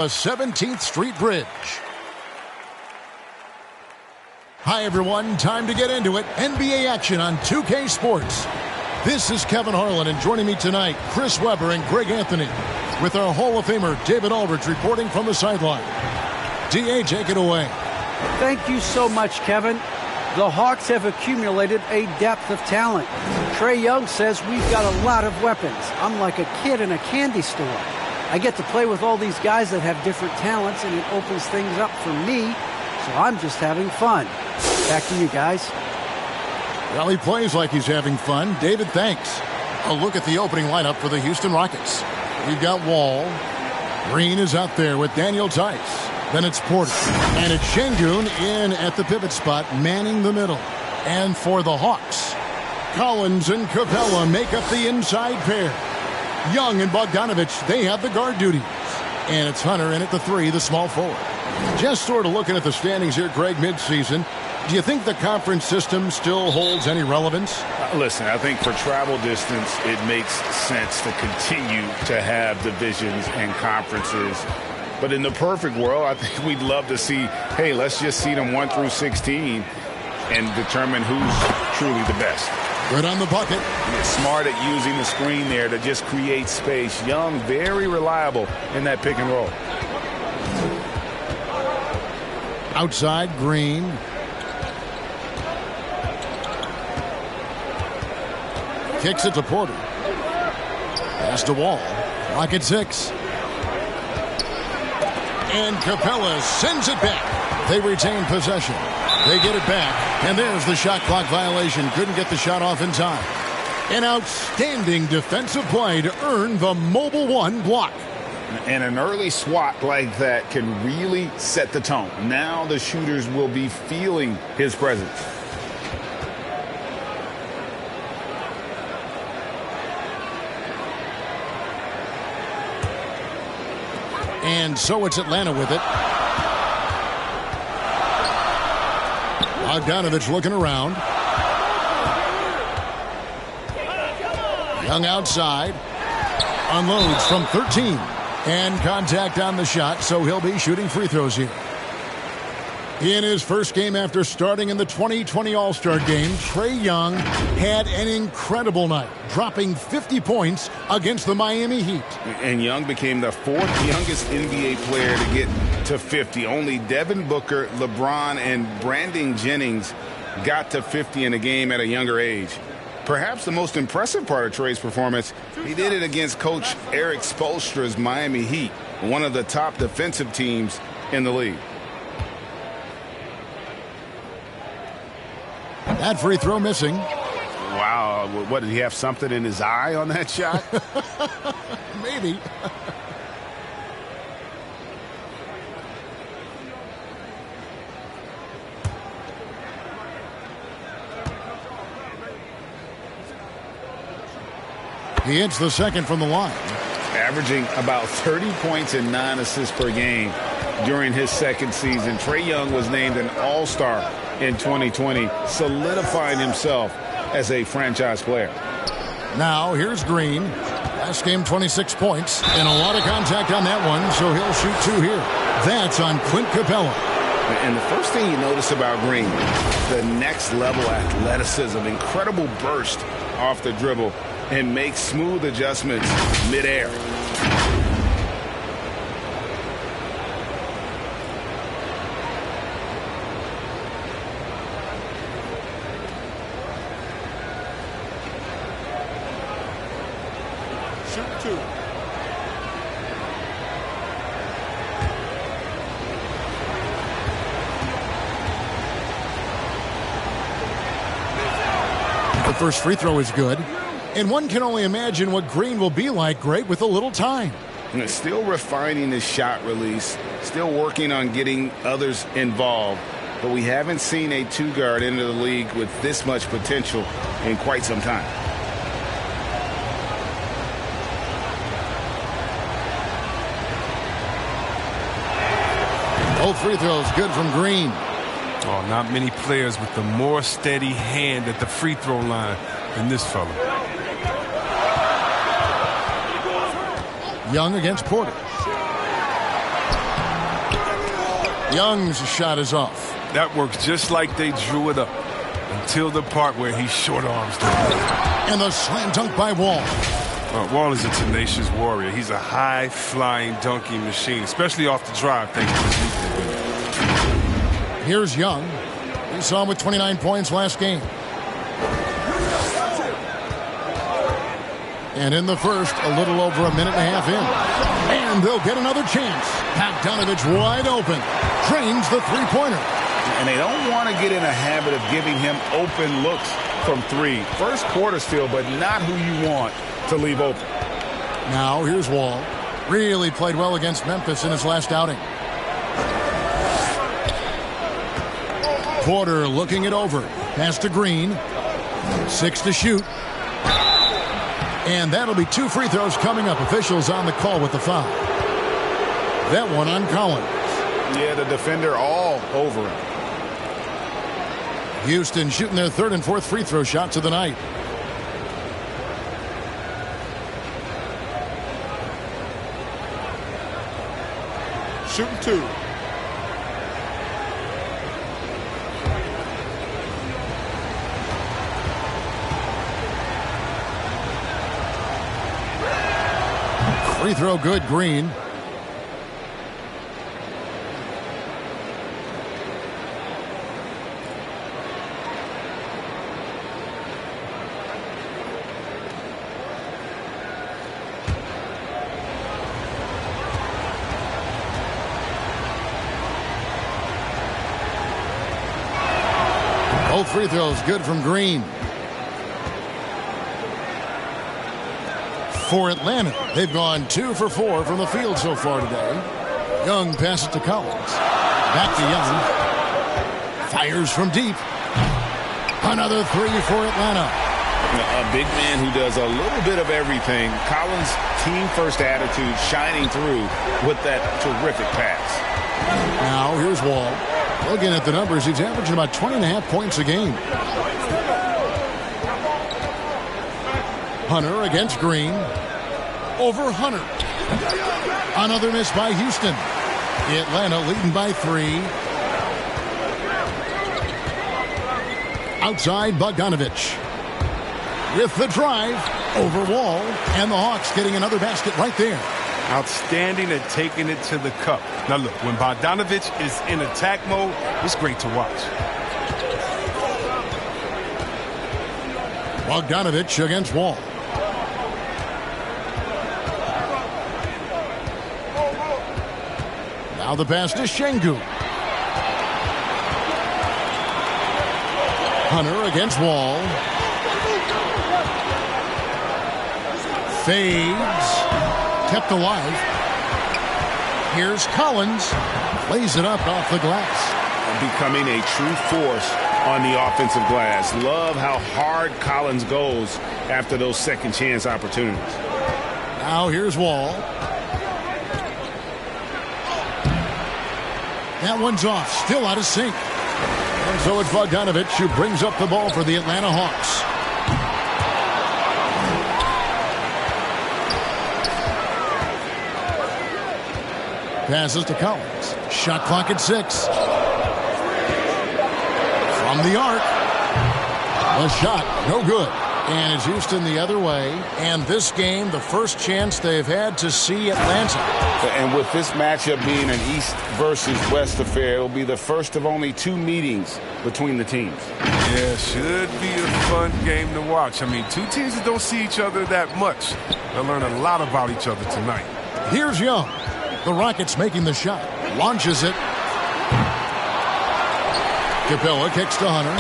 A 17th Street Bridge. Hi, everyone. Time to get into it. NBA action on 2K Sports. This is Kevin Harlan, and joining me tonight, Chris Webber and Greg Anthony, with our Hall of Famer, David Aldridge, reporting from the sideline. D.A., take it away. Thank you so much, Kevin. The Hawks have accumulated a depth of talent. Trae Young says we've got a lot of weapons. I'm like a kid in a candy store. I get to play with all these guys that have different talents, and it opens things up for me, so I'm just having fun. Back to you guys. Well, he plays like he's having fun. David, thanks. A look at the opening lineup for the Houston Rockets. We've got Wall. Green is out there with Daniel Tice. Then it's Porter. And it's Şengün in at the pivot spot, manning the middle. And for the Hawks, Collins and Capella make up the inside pair. Young and Bogdanović, they have the guard duties. And it's Hunter in at the 3, the small forward. Just sort of looking at the standings here, Greg, midseason. Do you think the conference system still holds any relevance? Listen, I think for travel distance, it makes sense to continue to have divisions and conferences. But in the perfect world, I think we'd love to see, hey, let's just see them 1 through 16 and determine who's truly the best. Good on the bucket. He's smart at using the screen there to just create space. Young, very reliable in that pick and roll. Outside, Green. Kicks it to Porter. Pass to Wall. Clock at 6. And Capella sends it back. They retain possession. They get it back. And there's the shot clock violation. Couldn't get the shot off in time. An outstanding defensive play to earn the Mobile One block. And an early swat like that can really set the tone. Now the shooters will be feeling his presence. And so it's Atlanta with it. Bogdanović looking around. Young outside. Unloads from 13. And contact on the shot, so he'll be shooting free throws here. In his first game after starting in the 2020 All-Star Game, Trae Young had an incredible night, dropping 50 points against the Miami Heat. And Young became the 4th youngest NBA player to get to 50. Only Devin Booker, LeBron, and Brandon Jennings got to 50 in a game at a younger age. Perhaps the most impressive part of Trae's performance, he did it against Coach Eric Spoelstra's Miami Heat, one of the top defensive teams in the league. That free throw missing. Wow, what, did he have something in his eye on that shot? Maybe. He hits the second from the line. Averaging about 30 points and 9 assists per game during his second season. Trae Young was named an All-Star in 2020, solidifying himself as a franchise player. Now, here's Green. Last game, 26 points, and a lot of contact on that one, so he'll shoot 2 here. That's on Clint Capella. And the first thing you notice about Green, the next level athleticism, incredible burst off the dribble, and makes smooth adjustments midair. Shoot 2. The first free throw is good. And one can only imagine what Green will be like, great, with a little time. And still refining his shot release, still working on getting others involved. But we haven't seen a 2-guard into the league with this much potential in quite some time. Both free throws good from Green. Oh, not many players with the more steady hand at the free throw line than this fella. Young against Porter. Young's shot is off. That works just like they drew it up until the part where he short arms the ball. And the slam dunk by Wall. Wall is a tenacious warrior. He's a high-flying dunking machine, especially off the drive, thanks to his lead. Here's Young. We saw him with 29 points last game. And in the first, a little over a minute and a half in. And they'll get another chance. Bogdanovich wide open. Drains the three-pointer. And they don't want to get in a habit of giving him open looks from three. First quarter still, but not who you want to leave open. Now here's Wall. Really played well against Memphis in his last outing. Porter looking it over. Pass to Green. 6 to shoot. And that'll be 2 free throws coming up. Officials on the call with the foul. That one on Collins. Yeah, the defender all over him. Houston shooting their 3rd and 4th free throw shots of the night. Shooting 2. Free throw good, Green. Both free throws good from Green. For Atlanta, they've gone 2 for 4 from the field so far today. Young passes to Collins. Back to Young. Fires from deep. Another 3 for Atlanta. A big man who does a little bit of everything. Collins' team-first attitude shining through with that terrific pass. Now here's Wall. Looking at the numbers, he's averaging about 20.5 points a game. Hunter against Green. Over Hunter. Another miss by Houston. Atlanta leading by 3. Outside Bogdanovich. With the drive. Over Wall. And the Hawks getting another basket right there. Outstanding at taking it to the cup. Now look, when Bogdanovich is in attack mode, it's great to watch. Bogdanovich against Wall. Now the pass to Şengün. Hunter against Wall. Fades. Kept alive. Here's Collins. Plays it up off the glass. Becoming a true force on the offensive glass. Love how hard Collins goes after those second chance opportunities. Now here's Wall. That one's off. Still out of sync. And so it's Bogdanovich who brings up the ball for the Atlanta Hawks. Passes to Collins. Shot clock at 6. From the arc. The shot, no good. And it's Houston the other way. And this game, the first chance they've had to see Atlanta. And with this matchup being an East versus West affair, it'll be the first of only 2 meetings between the teams. Yeah, should be a fun game to watch. I mean, 2 teams that don't see each other that much. They'll learn a lot about each other tonight. Here's Young. The Rockets making the shot. Launches it. Capella kicks to Hunter.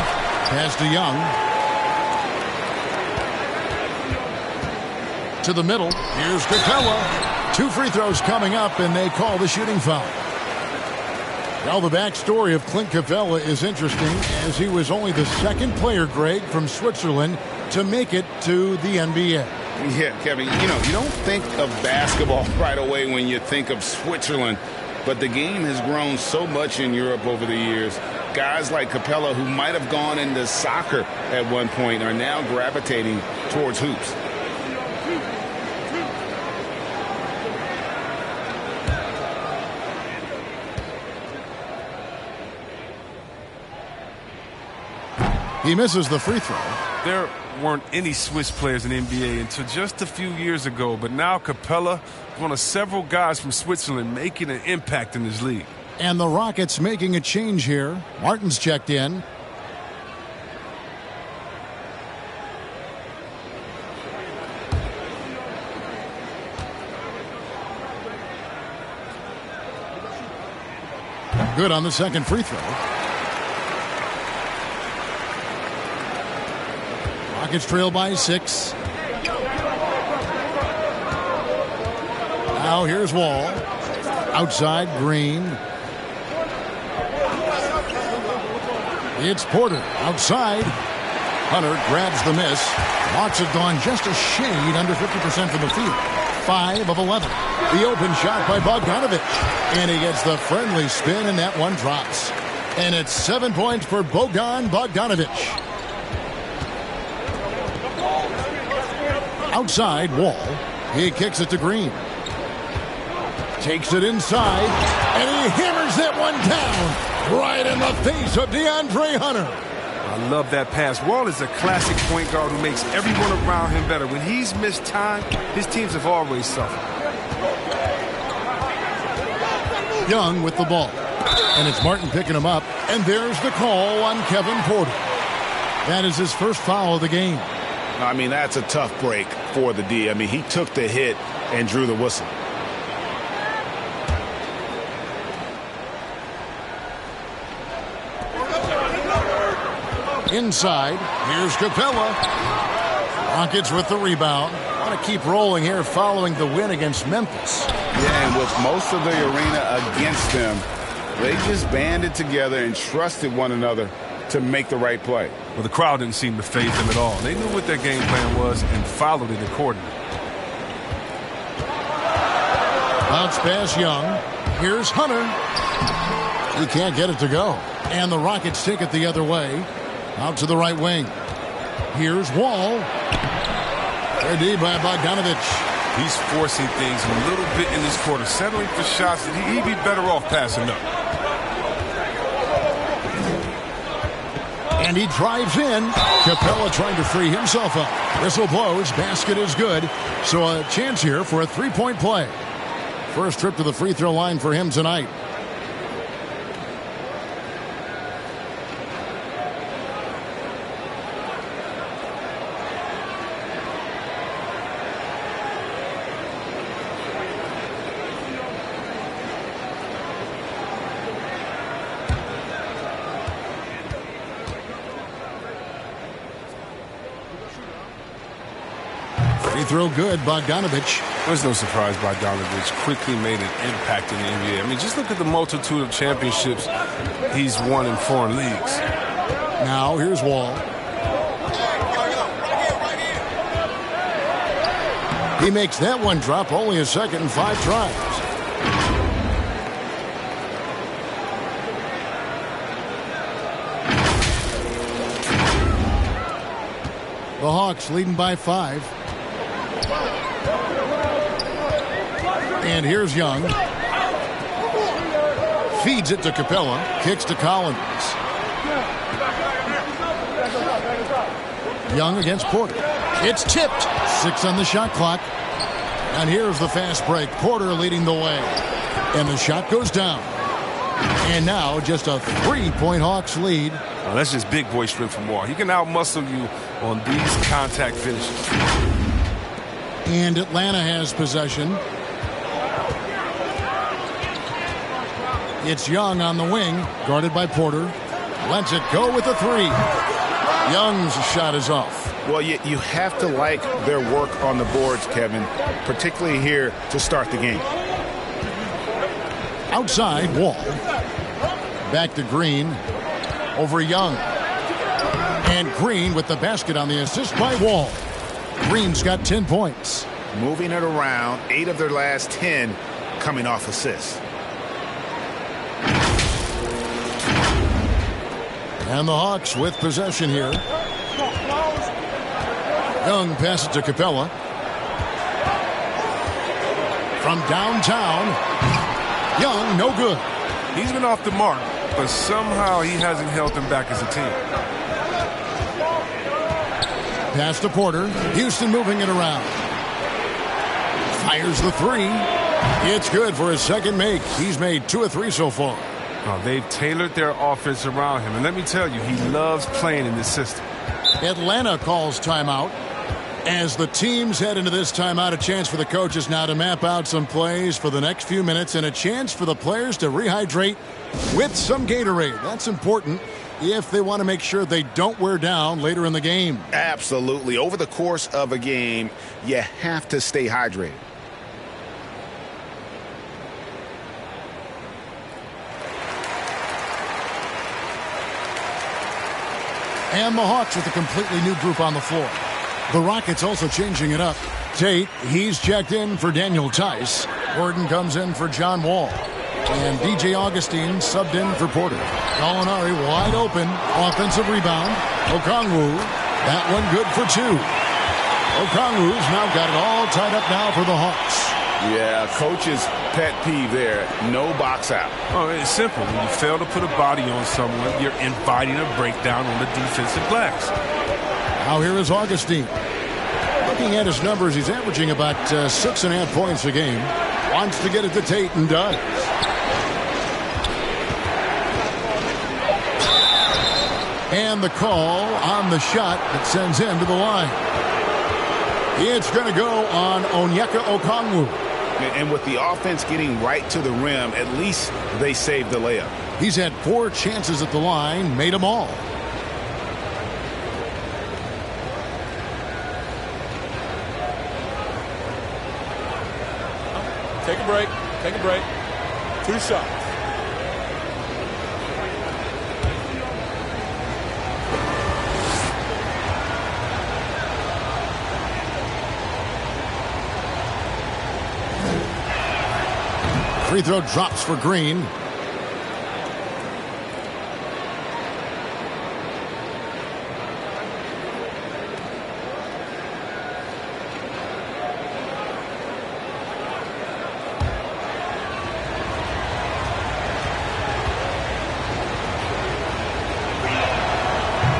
Pass to Young. To the middle. Here's Capella. 2 free throws coming up, and they call the shooting foul. Well, the backstory of Clint Capella is interesting, as he was only the 2nd player, Greg, from Switzerland to make it to the NBA. Yeah, Kevin, you don't think of basketball right away when you think of Switzerland, but the game has grown so much in Europe over the years. Guys like Capella, who might have gone into soccer at one point, are now gravitating towards hoops. He misses the free throw. There weren't any Swiss players in the NBA until just a few years ago, but now Capella is one of several guys from Switzerland making an impact in this league. And the Rockets making a change here. Martin's checked in. Good on the second free throw. Rockets trail by 6. Now here's Wall. Outside, Green. It's Porter. Outside. Hunter grabs the miss. Hawks have gone just a shade under 50% from the field. 5 of 11. The open shot by Bogdanovic. And he gets the friendly spin, and that one drops. And it's 7 points for Bogdanovic. Outside, Wall. He kicks it to Green. Takes it inside, and he hammers that one down right in the face of DeAndre Hunter. I love that pass. Wall is a classic point guard who makes everyone around him better. When he's missed time, his teams have always suffered. Young with the ball. And it's Martin picking him up. And there's the call on Kevin Porter. That is his first foul of the game. I mean, that's a tough break for the D. I mean, he took the hit and drew the whistle. Inside, here's Capella. Rockets with the rebound. Want to keep rolling here following the win against Memphis. Yeah, and with most of the arena against them, they just banded together and trusted one another to make the right play. Well, the crowd didn't seem to faze them at all. They knew what their game plan was and followed it accordingly. Bounce pass Young. Here's Hunter. He can't get it to go. And the Rockets take it the other way. Out to the right wing. Here's Wall. Ready by Bogdanovic. He's forcing things a little bit in this quarter, settling for shots that he'd be better off passing up. And he drives in. Capella trying to free himself up. Whistle blows. Basket is good. So a chance here for a three-point play. First trip to the free throw line for him tonight. Free throw good, Bogdanovic. There's no surprise Bogdanovic quickly made an impact in the NBA. I mean, just look at the multitude of championships he's won in foreign leagues. Now, here's Wall. He makes that one drop, only a second and 5 tries. The Hawks leading by 5. And here's Young. Feeds it to Capella. Kicks to Collins. Young against Porter. It's tipped. 6 on the shot clock. And here's the fast break. Porter leading the way. And the shot goes down. And now just a 3-point Hawks lead. Well, that's just big boy strength from Wall. He can outmuscle you on these contact finishes. And Atlanta has possession. It's Young on the wing, guarded by Porter. Lets it go with a 3. Young's shot is off. Well, you have to like their work on the boards, Kevin, particularly here to start the game. Outside, Wall. Back to Green. Over Young. And Green with the basket on the assist by Wall. Green's got 10 points. Moving it around, 8 of their last 10 coming off assists. And the Hawks with possession here. Young passes to Capella. From downtown. Young, no good. He's been off the mark, but somehow he hasn't held them back as a team. Pass to Porter. Houston moving it around. Fires the three. It's good for his second make. He's made 2 of 3 so far. Oh, they've tailored their offense around him. And let me tell you, he loves playing in this system. Atlanta calls timeout. As the teams head into this timeout, a chance for the coaches now to map out some plays for the next few minutes and a chance for the players to rehydrate with some Gatorade. That's important if they want to make sure they don't wear down later in the game. Absolutely. Over the course of a game, you have to stay hydrated. And the Hawks with a completely new group on the floor. The Rockets also changing it up. Tate, he's checked in for Daniel Tice. Gordon comes in for John Wall. And DJ Augustine subbed in for Porter. Gallinari wide open. Offensive rebound. Okongwu. That one good for 2. Okongwu's now got it all tied up now for the Hawks. Yeah, coach's pet peeve there. No box out. Oh, it's simple. When you fail to put a body on someone, you're inviting a breakdown on the defensive glass. Now here is Augustine. Looking at his numbers, he's averaging about 6.5 points a game. Wants to get it to Tate and does. And the call on the shot that sends him to the line. It's going to go on Onyeka Okongwu. And with the offense getting right to the rim, at least they saved the layup. He's had 4 chances at the line, made them all. Take a break. Take a break. 2 shots. Free throw drops for Green.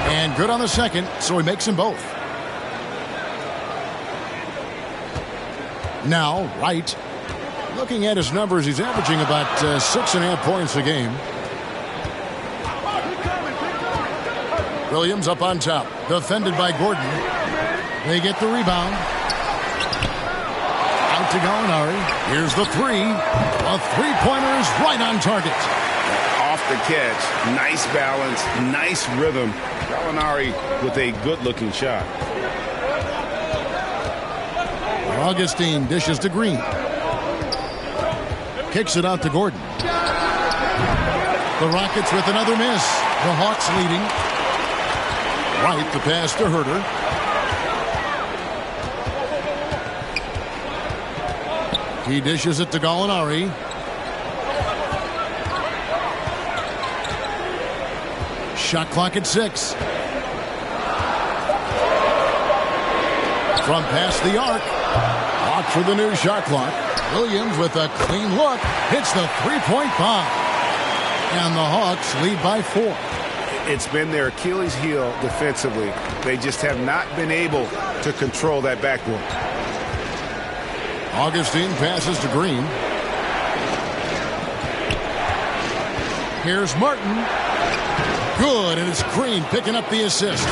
And good on the second, so he makes them both. Now, Wright. Looking at his numbers, he's averaging about 6.5 points a game. Williams up on top. Defended by Gordon. They get the rebound. Out to Gallinari. Here's the three. A three-pointer is right on target. Off the catch. Nice balance. Nice rhythm. Gallinari with a good-looking shot. Augustine dishes to Green. Kicks it out to Gordon. The Rockets with another miss. The Hawks leading. Wright the pass to Herter. He dishes it to Gallinari. Shot clock at 6. From past the arc. Hawk for the new shot clock. Williams with a clean look. Hits the three-point bomb. And the Hawks lead by 4. It's been their Achilles heel defensively. They just have not been able to control that backboard. Augustine passes to Green. Here's Martin. Good, and it's Green picking up the assist.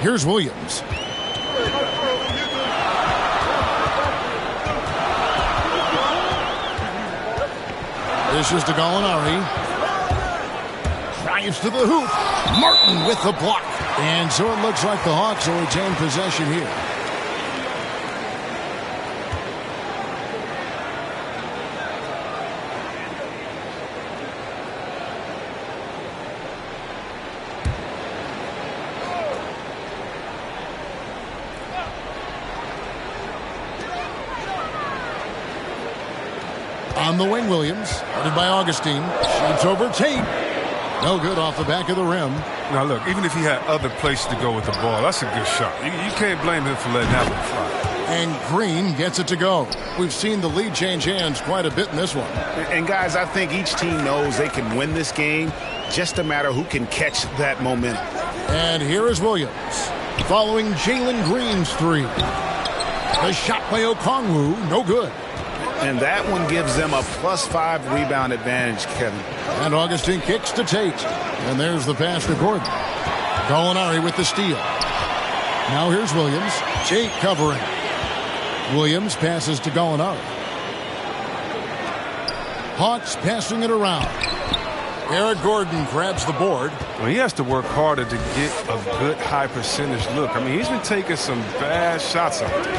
Here's Williams. This is to Gallinari. Drives to the hoop. Martin with the block. And so it looks like the Hawks will retain possession here. On the wing, Williams, headed by Augustine. Shoots over Tate. No good off the back of the rim. Now, look, even if he had other places to go with the ball, that's a good shot. You can't blame him for letting that one fly. And Green gets it to go. We've seen the lead change hands quite a bit in this one. And guys, I think each team knows they can win this game. Just a matter who can catch that momentum. And here is Williams following Jalen Green's three. The shot by Okongwu, no good. And that one gives them a +5 rebound advantage, Kevin. And Augustine kicks to Tate. And there's the pass to Gordon. Gallinari with the steal. Now here's Williams. Tate covering. Williams passes to Gallinari. Hawks passing it around. Eric Gordon grabs the board. Well, he has to work harder to get a good high percentage look. I mean, he's been taking some bad shots out there.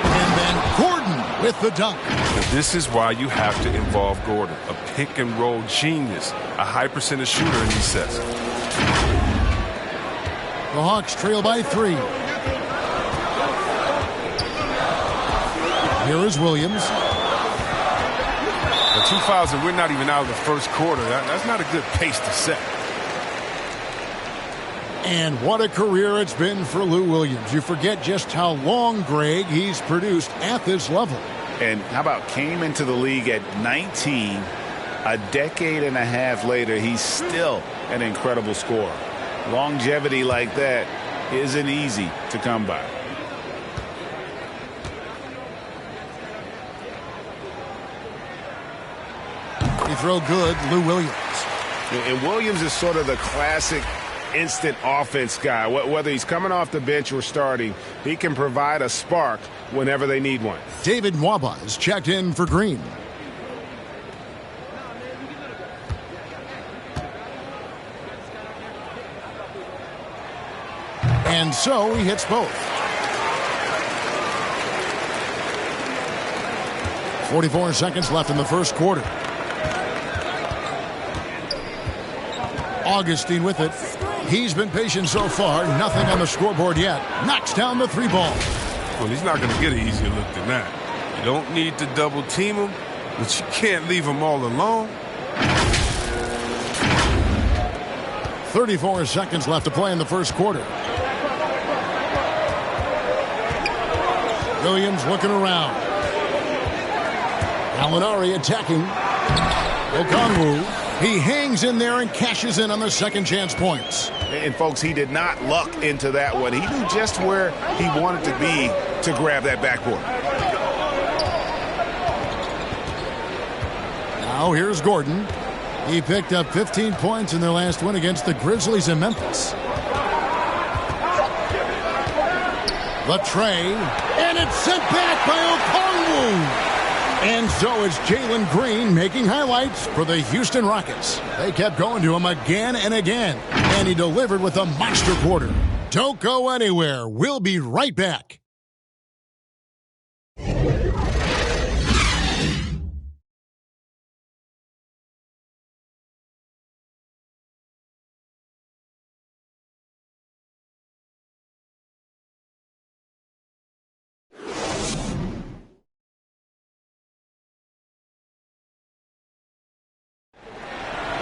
And then Gordon with the dunk. And this is why you have to involve Gordon, a pick and roll genius, a high percentage shooter in these sets. The Hawks trail by 3. Here is Williams. The 2 fouls, and we're not even out of the first quarter. That's not a good pace to set. And what a career it's been for Lou Williams. You forget just how long, Greg, he's produced at this level. And how about came into the league at 19, a decade and a half later, he's still an incredible scorer. Longevity like that isn't easy to come by. He throw good, Lou Williams. And Williams is sort of the classic instant offense guy. Whether he's coming off the bench or starting, he can provide a spark whenever they need one. David Nwaba is checked in for Green. And so he hits both. 44 seconds left in the first quarter. Augustine with it. He's been patient so far. Nothing on the scoreboard yet. Knocks down the 3 ball. Well, he's not going to get an easier look than that. You don't need to double team him, but you can't leave him all alone. 34 seconds left to play in the first quarter. Williams looking around. Gallinari attacking. Okongwu. He hangs in there and cashes in on the second chance points. And, folks, he did not luck into that one. He knew just where he wanted to be to grab that backboard. Now here's Gordon. He picked up 15 points in their last win against the Grizzlies in Memphis. The tray, and it's sent back by Okongwu. And so it's Jalen Green making highlights for the Houston Rockets. They kept going to him again and again, and he delivered with a monster quarter. Don't go anywhere. We'll be right back.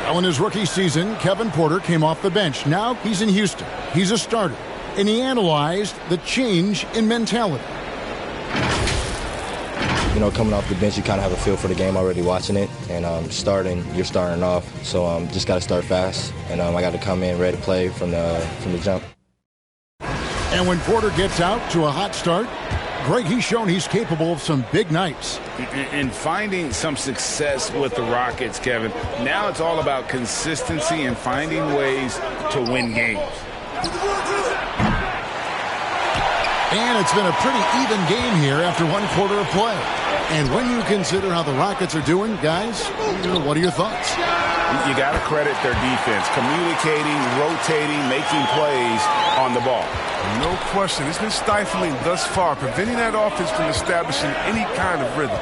Now in his rookie season, Kevin Porter came off the bench. Now he's in Houston. He's a starter. And he analyzed the change in mentality. You know, coming off the bench, you kind of have a feel for the game already watching it. And you're starting off. So just got to start fast. And I got to come in ready to play from the jump. And when Porter gets out to a hot start, Greg, he's shown he's capable of some big nights. And finding some success with the Rockets, Kevin. Now it's all about consistency and finding ways to win games. And it's been a pretty even game here after 1 quarter of play. And when you consider how the Rockets are doing, guys, what are your thoughts? You got to credit their defense, communicating, rotating, making plays on the ball. No question. It's been stifling thus far, preventing that offense from establishing any kind of rhythm.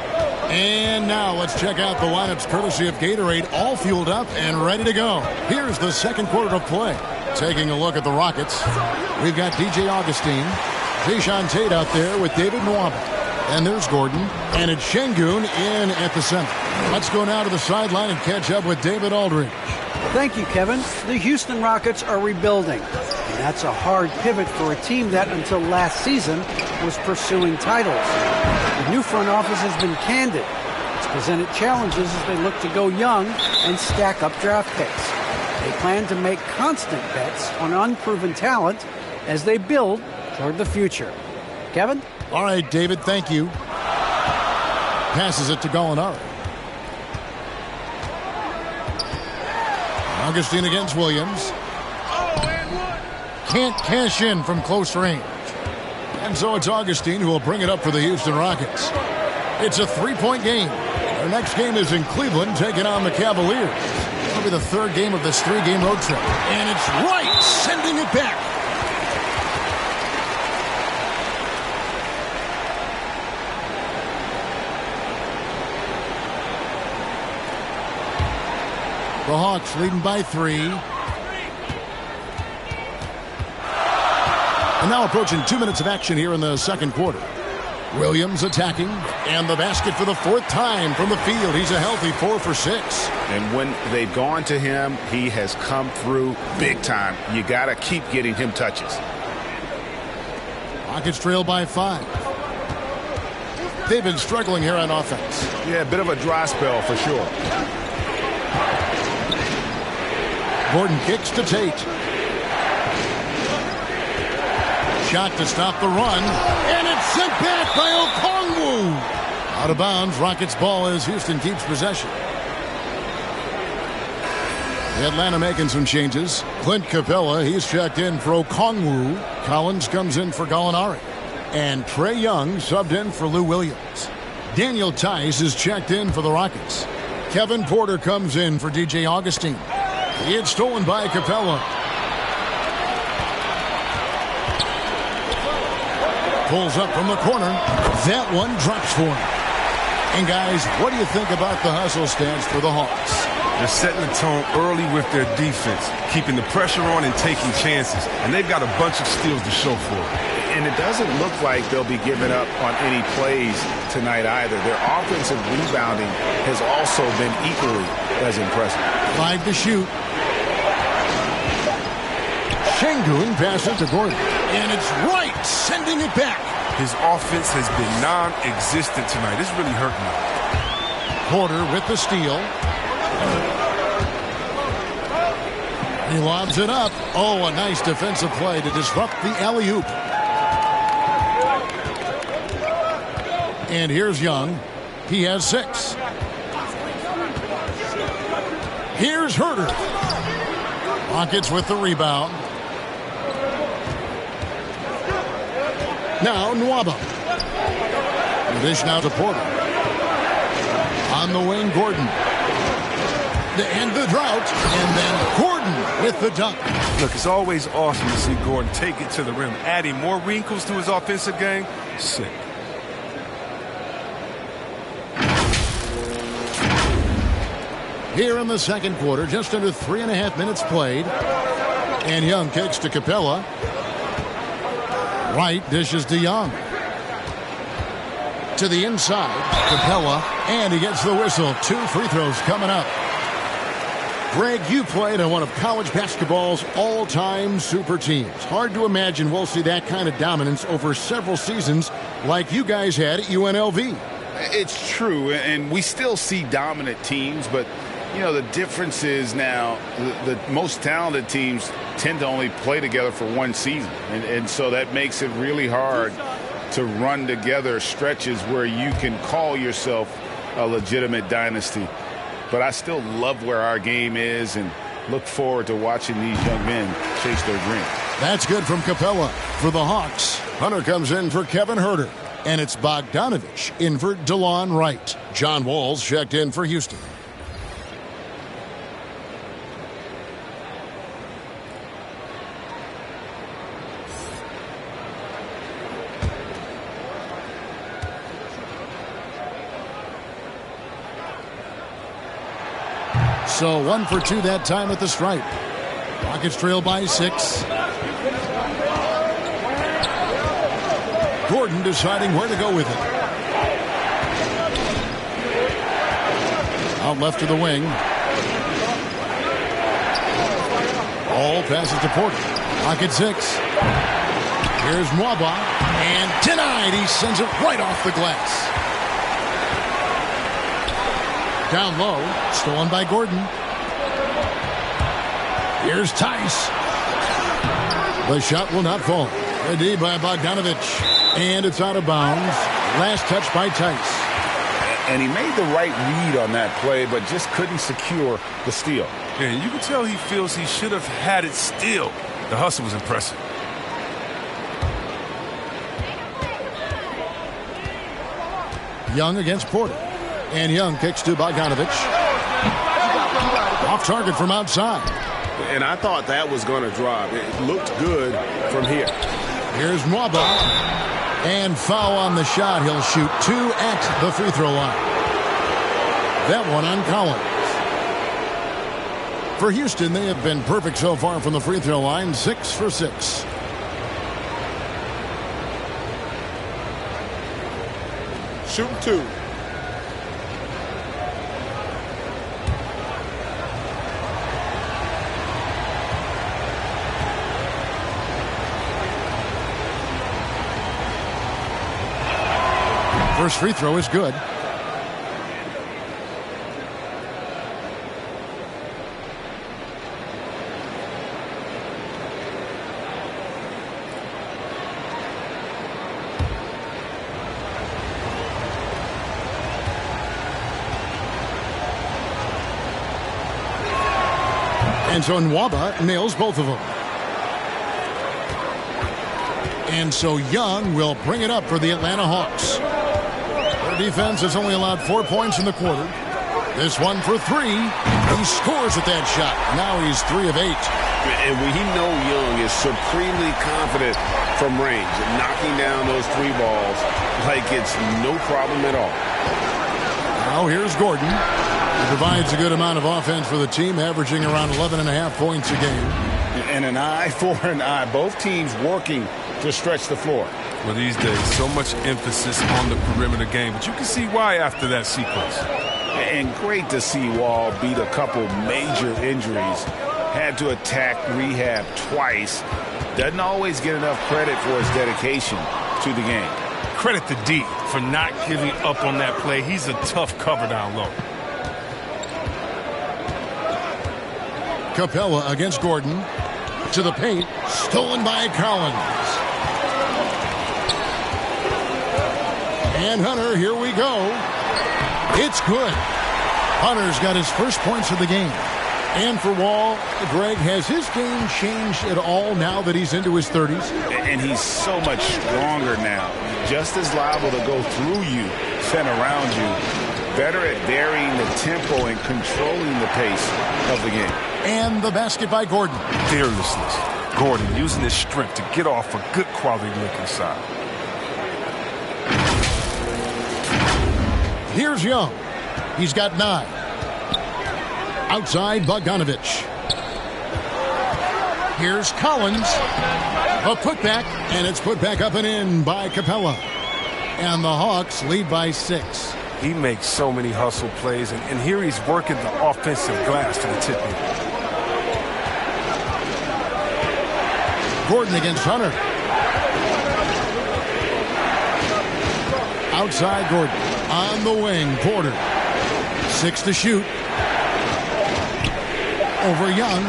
And now let's check out the lineups courtesy of Gatorade, all fueled up and ready to go. Here's the second quarter of play. Taking a look at the Rockets, we've got DJ Augustine, Jae'Sean Tate out there with David Nwaba. And there's Gordon. And it's Şengün in at the center. Let's go now to the sideline and catch up with David Aldridge. Thank you, Kevin. The Houston Rockets are rebuilding. That's a hard pivot for a team that, until last season, was pursuing titles. The new front office has been candid. It's presented challenges as they look to go young and stack up draft picks. They plan to make constant bets on unproven talent as they build toward the future. Kevin? All right, David, thank you. Passes it to Gallinari. Augustine against Williams. Can't cash in from close range. And so it's Augustine who will bring it up for the Houston Rockets. It's a 3-point game. Their next game is in Cleveland, taking on the Cavaliers. It'll be the third game of this 3-game road trip. And it's right, sending it back. The Hawks leading by 3. And now approaching 2 minutes of action here in the second quarter. Williams attacking, and the basket for the 4th time from the field. He's a healthy 4 for 6. And when they've gone to him, he has come through big time. You got to keep getting him touches. Rockets trail by 5. They've been struggling here on offense. Yeah, a bit of a dry spell for sure. Gordon kicks to Tate. Shot to stop the run, and it's sent back by Okongwu. Out of bounds, Rockets ball as Houston keeps possession. Atlanta making some changes. Clint Capella, he's checked in for Okongwu. Collins comes in for Gallinari. And Trae Young subbed in for Lou Williams. Daniel Tice is checked in for the Rockets. Kevin Porter comes in for DJ Augustine. It's stolen by Capella. Pulls up from the corner. That one drops for him. And guys, what do you think about the hustle stance for the Hawks? They're setting the tone early with their defense, keeping the pressure on and taking chances. And they've got a bunch of steals to show for it. And it doesn't look like they'll be giving up on any plays tonight either. Their offensive rebounding has also been equally as impressive. 5 to shoot. Şengün passes to Gordon. And it's right, sending it back. His offense has been non-existent tonight. It's really hurting him. Porter with the steal. He lobs it up. Oh, a nice defensive play to disrupt the alley-oop. And here's Young. He has 6. Here's Herter. Rockets with the rebound. Now Nwaba. The dish now to Porter. On the wing, Gordon. To end the drought. And then Gordon with the dunk. Look, it's always awesome to see Gordon take it to the rim. Adding more wrinkles to his offensive game. Sick. Here in the second quarter, just under 3.5 minutes played. And Young kicks to Capella. Wright dishes to Young. To the inside, Capella, and he gets the whistle. 2 free throws coming up. Greg, you played on one of college basketball's all-time super teams. Hard to imagine we'll see that kind of dominance over several seasons like you guys had at UNLV. It's true, and we still see dominant teams, but you know, the difference is now the most talented teams tend to only play together for one season. And so that makes it really hard to run together stretches where you can call yourself a legitimate dynasty. But I still love where our game is and look forward to watching these young men chase their dreams. That's good from Capella for the Hawks. Hunter comes in for Kevin Herter. And it's Bogdanovich in for DeLon Wright. John Walls checked in for Houston. So 1 for 2 that time at the stripe. Rockets trail by 6. Gordon deciding where to go with it. Out left to the wing. All passes to Porter. Pocket 6. Here's Nwaba. And denied. He sends it right off the glass. Down low. Stolen by Gordon. Here's Tice. The shot will not fall. A D by Bogdanovich. And it's out of bounds. Last touch by Tice. And he made the right read on that play, but just couldn't secure the steal. Yeah, you can tell he feels he should have had it still. The hustle was impressive. Young against Porter. And Young kicks to Bogdanovich. Off target from outside. And I thought that was going to drop. It looked good from here. Here's Nwaba. And foul on the shot. He'll shoot 2 at the free throw line. That one on Collins. For Houston, they have been perfect so far from the free throw line. 6 for 6. Shooting 2. First free throw is good. And so Nwaba nails both of them. And so Young will bring it up for the Atlanta Hawks. Their defense has only allowed 4 points in the quarter. This one for 3. He scores at that shot. Now he's 3 of 8. And we know Young is supremely confident from range, knocking down those 3 balls like it's no problem at all. Now here's Gordon. He provides a good amount of offense for the team, averaging around 11.5 points a game. And an eye for an eye. Both teams working to stretch the floor. Well, these days, so much emphasis on the perimeter game, but you can see why after that sequence. And great to see Wall beat a couple major injuries. Had to attack rehab twice. Doesn't always get enough credit for his dedication to the game. Credit to D for not giving up on that play. He's a tough cover down low. Capella against Gordon. To the paint. Stolen by Collins. And Hunter, here we go. It's good. Hunter's got his first points of the game. And for Wall, Greg, has his game changed at all now that he's into his 30s? And he's so much stronger now. Just as liable to go through you than around you. Better at varying the tempo and controlling the pace of the game. And the basket by Gordon. Fearlessness. Gordon using his strength to get off a good quality look inside. Here's Young. He's got 9. Outside Bogdanovich. Here's Collins. A putback, and it's put back up and in by Capella. And the Hawks lead by 6. He makes so many hustle plays, and here he's working the offensive glass to the tip in. Gordon against Hunter. Outside Gordon. On the wing, Porter. 6 to shoot. Over Young.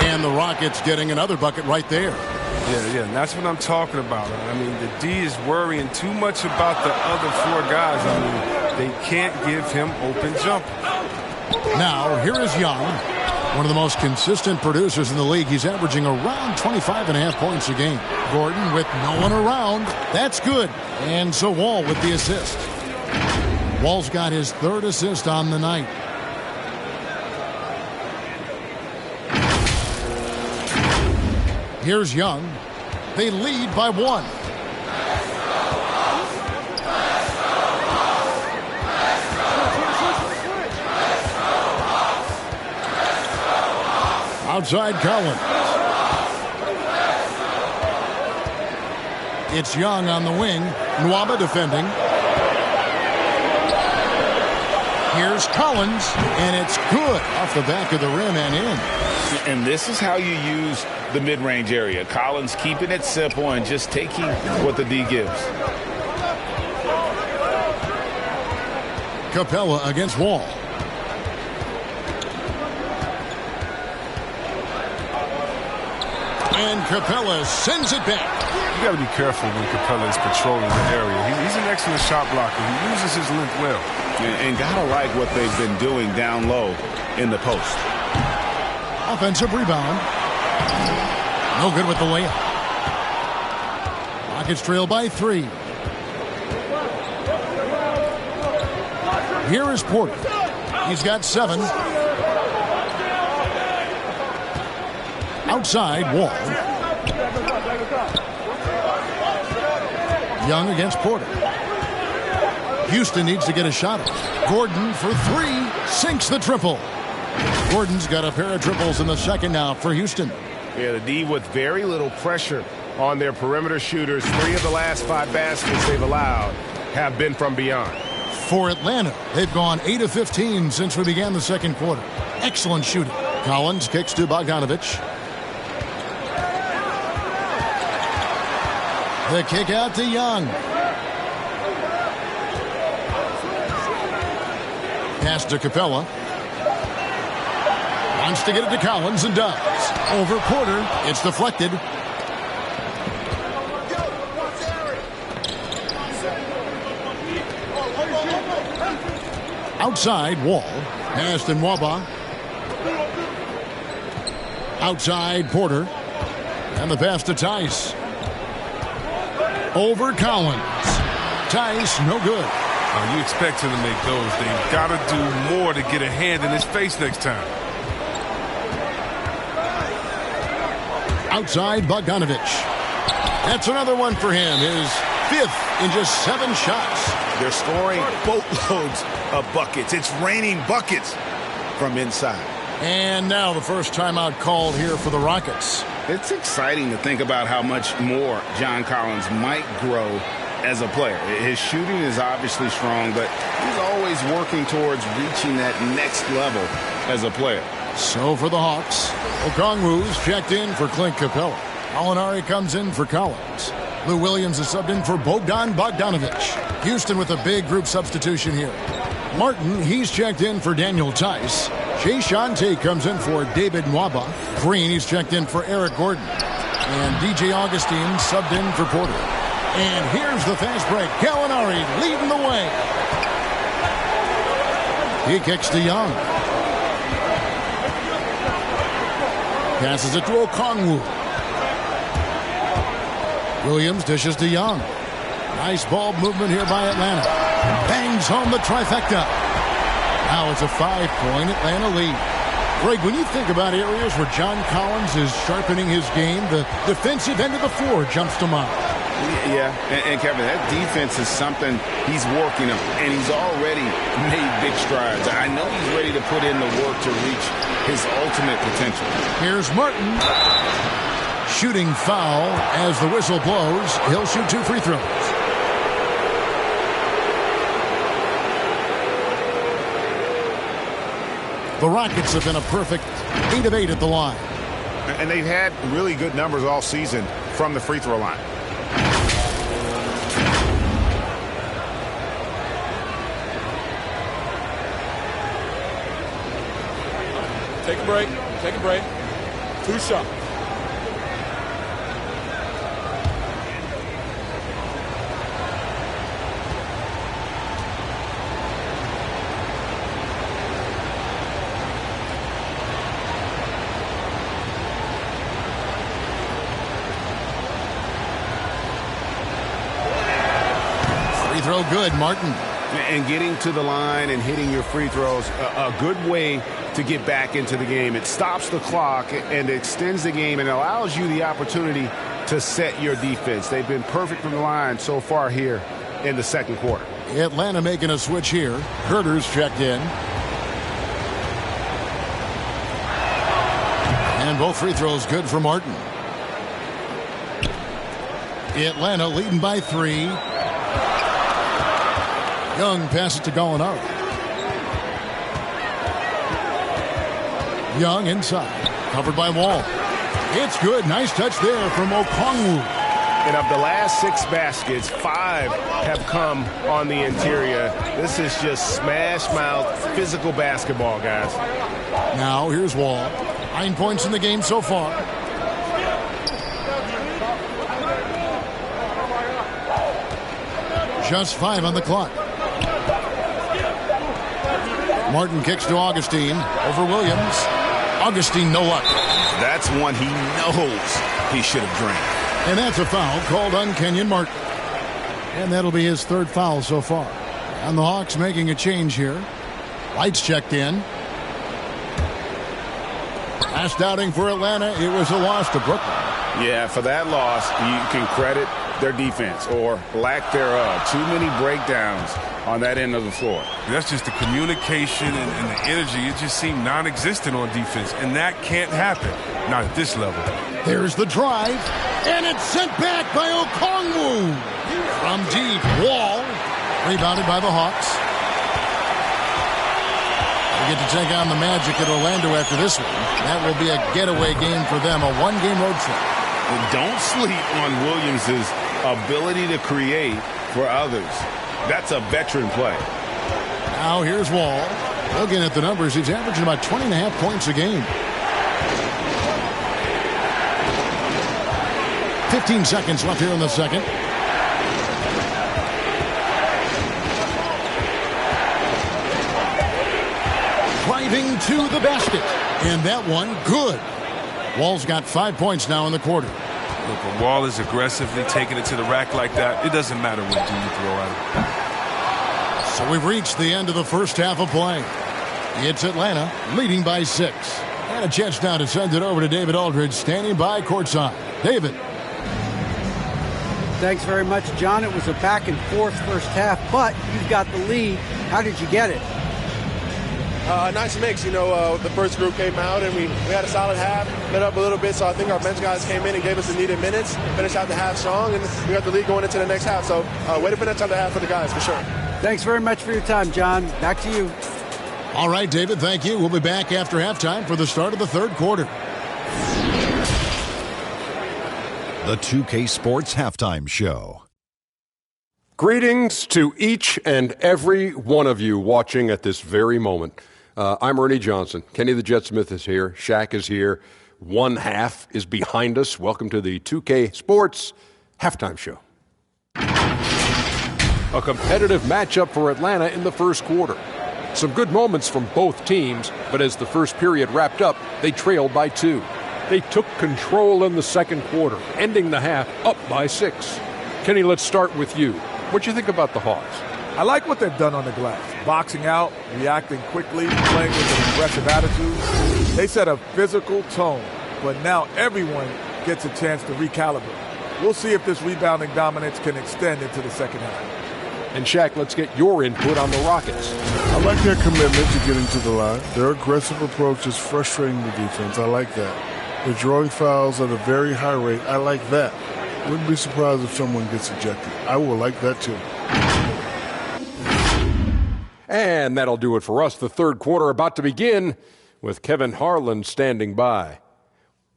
And the Rockets getting another bucket right there. Yeah, and that's what I'm talking about. I mean, the D is worrying too much about the other 4 guys. I mean, they can't give him open jump. Now, here is Young. One of the most consistent producers in the league. He's averaging around 25.5 points a game. Gordon with no one around. That's good. And so Wall with the assist. Wall's got his 3rd assist on the night. Here's Young. They lead by 1. Outside Collins. It's Young on the wing. Nwaba defending. Here's Collins, and it's good off the back of the rim and in. And this is how you use the mid-range area. Collins keeping it simple and just taking what the D gives. Capella against Wall. And Capella sends it back. You got to be careful when Capella is patrolling the area. He's an excellent shot blocker. He uses his length well. And gotta like what they've been doing down low in the post. Offensive rebound. No good with the layup. Rockets trail by 3. Here is Porter. He's got 7. Outside, Wall. Young against Porter. Houston needs to get a shot. Gordon for 3. Sinks the triple. Gordon's got a pair of triples in the second now for Houston. Yeah, the D with very little pressure on their perimeter shooters. 3 of the last 5 baskets they've allowed have been from beyond. For Atlanta, they've gone 8 of 15 since we began the second quarter. Excellent shooting. Collins kicks to Bogdanovich. The kick out to Young. Pass to Capella. Wants to get it to Collins and does. Over Porter. It's deflected. Outside, Wall. Pass to Nwaba. Outside, Porter. And the pass to Tice. Over Collins. Tice, no good. You expect him to make those. They've got to do more to get a hand in his face next time. Outside, Bogdanovich. That's another one for him. His 5th in just 7 shots. They're scoring boatloads of buckets. It's raining buckets from inside. And now the first timeout called here for the Rockets. It's exciting to think about how much more John Collins might grow as a player. His shooting is obviously strong, but he's always working towards reaching that next level as a player. So for the Hawks, Okongwu's checked in for Clint Capella. Alinari comes in for Collins. Lou Williams is subbed in for Bogdan Bogdanovich. Houston with a big group substitution here. Martin, he's checked in for Daniel Tice. Jae'Sean Tate comes in for David Nwaba. Green, he's checked in for Eric Gordon. And DJ Augustine subbed in for Porter. And here's the fast break. Gallinari leading the way. He kicks to Young. Passes it to Okongwu. Williams dishes to Young. Nice ball movement here by Atlanta. Bangs home the trifecta. Now it's a 5-point Atlanta lead. Greg, when you think about areas where John Collins is sharpening his game, the defensive end of the floor jumps to mind. Yeah, and Kevin, that defense is something he's working on, and he's already made big strides. I know he's ready to put in the work to reach his ultimate potential. Here's Martin. Shooting foul as the whistle blows. He'll shoot 2 free throws. The Rockets have been a perfect 8 of 8 at the line. And they've had really good numbers all season from the free throw line. Take a break. Take a break. 2 shots. Free throw good, Martin. And getting to the line and hitting your free throws, a good way to get back into the game. It stops the clock and extends the game and allows you the opportunity to set your defense. They've been perfect from the line so far here in the second quarter. Atlanta making a switch here. Herter's checked in. And both free throws good for Martin. Atlanta leading by 3. Young passes to Gallinari. Young inside. Covered by Wall. It's good. Nice touch there from Okongwu. And of the last 6 baskets, 5 have come on the interior. This is just smash mouth physical basketball, guys. Now here's Wall. 9 points in the game so far. Just 5 on the clock. Martin kicks to Augustine. Over Williams. Augustine, no luck. That's one he knows he should have drained. And that's a foul called on Kenyon Martin. And that'll be his 3rd foul so far. And the Hawks making a change here. Lights checked in. Last outing for Atlanta, it was a loss to Brooklyn. Yeah, for that loss, you can credit their defense or lack thereof. Too many breakdowns on that end of the floor. That's just the communication and the energy. It just seemed non-existent on defense, and that can't happen. Not at this level. There's the drive, and it's sent back by Okongwu. From deep, Wall, rebounded by the Hawks. They get to take on the Magic at Orlando after this one. That will be a getaway game for them, a 1-game road trip. And don't sleep on Williams' ability to create for others. That's a veteran play. Now here's Wall. Looking at the numbers, he's averaging about 20.5 points a game. 15 seconds left here in the second. Driving to the basket. And that one, good. Wall's got 5 points now in the quarter. Look, when Wall is aggressively taking it to the rack like that, it doesn't matter what do you throw at him. So we've reached the end of the first half of play. It's Atlanta leading by 6. And a chance now to send it over to David Aldridge, standing by courtside. David. Thanks very much, John. It was a back and forth first half, but you've got the lead. How did you get it? Nice mix. The first group came out and we had a solid half, lit up a little bit, so I think our bench guys came in and gave us the needed minutes, finished out the half strong, and we got the lead going into the next half. So way to finish out the half for the guys, for sure. Thanks very much for your time, John. Back to you. All right, David, thank you. We'll be back after halftime for the start of the third quarter. The 2K Sports Halftime Show. Greetings to each and every one of you watching at this very moment. I'm Ernie Johnson. Kenny the Jet Smith is here. Shaq is here. One half is behind us. Welcome to the 2K Sports Halftime Show. A competitive matchup for Atlanta in the first quarter. Some good moments from both teams, but as the first period wrapped up, they trailed by 2. They took control in the second quarter, ending the half up by 6. Kenny, let's start with you. What do you think about the Hawks? I like what they've done on the glass. Boxing out, reacting quickly, playing with an aggressive attitude. They set a physical tone, but now everyone gets a chance to recalibrate. We'll see if this rebounding dominance can extend into the second half. And Shaq, let's get your input on the Rockets. I like their commitment to getting to the line. Their aggressive approach is frustrating the defense. I like that. They're drawing fouls at a very high rate. I like that. Wouldn't be surprised if someone gets ejected. I will like that too. And that'll do it for us. The third quarter about to begin with Kevin Harlan standing by.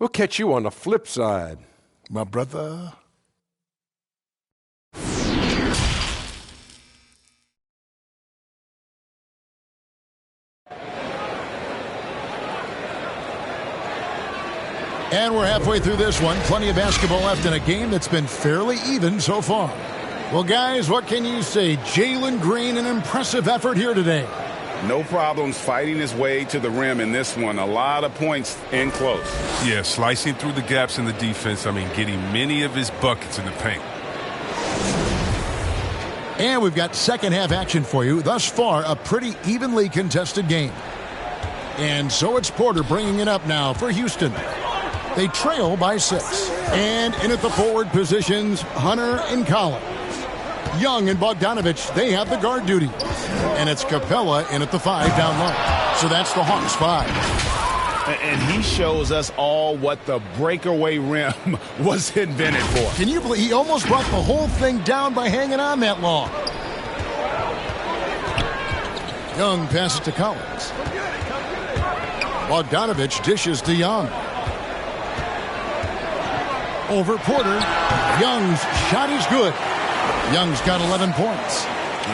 We'll catch you on the flip side. My brother. And we're halfway through this one. Plenty of basketball left in a game that's been fairly even so far. Well, guys, what can you say? Jalen Green, an impressive effort here today. No problems fighting his way to the rim in this one. A lot of points in close. Yeah, slicing through the gaps in the defense. I mean, getting many of his buckets in the paint. And we've got second half action for you. Thus far, a pretty evenly contested game. And so it's Porter bringing it up now for Houston. They trail by 6. And in at the forward positions, Hunter and Collins. Young and Bogdanovich, they have the guard duty. And it's Capella in at the 5 down low. So that's the Hawks 5. And he shows us all what the breakaway rim was invented for. Can you believe he almost brought the whole thing down by hanging on that long? Young passes to Collins. Bogdanovich dishes to Young. Over Porter. Young's shot is good. Young's got 11 points.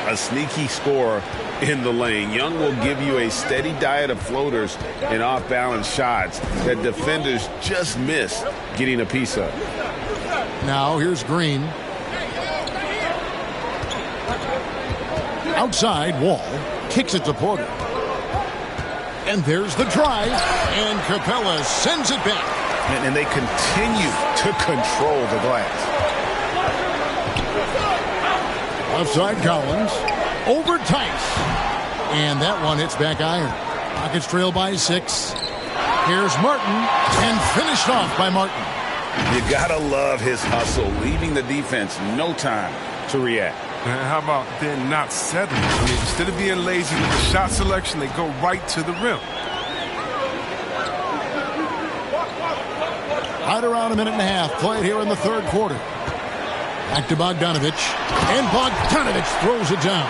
A sneaky scorer in the lane. Young will give you a steady diet of floaters and off-balance shots that defenders just miss getting a piece of. Now here's Green. Outside, Wall kicks it to Porter. And there's the drive, and Capella sends it back. And they continue to control the glass. Offside Collins. Over Tice. And that one hits back iron. Rockets trail by 6. Here's Martin, and finished off by Martin. You gotta love his hustle, leaving the defense no time to react. And how about then not settling? I mean, instead of being lazy with the shot selection, they go right to the rim. Right around a minute and a half played here in the third quarter. Back to Bogdanovich. And Bogdanovich throws it down.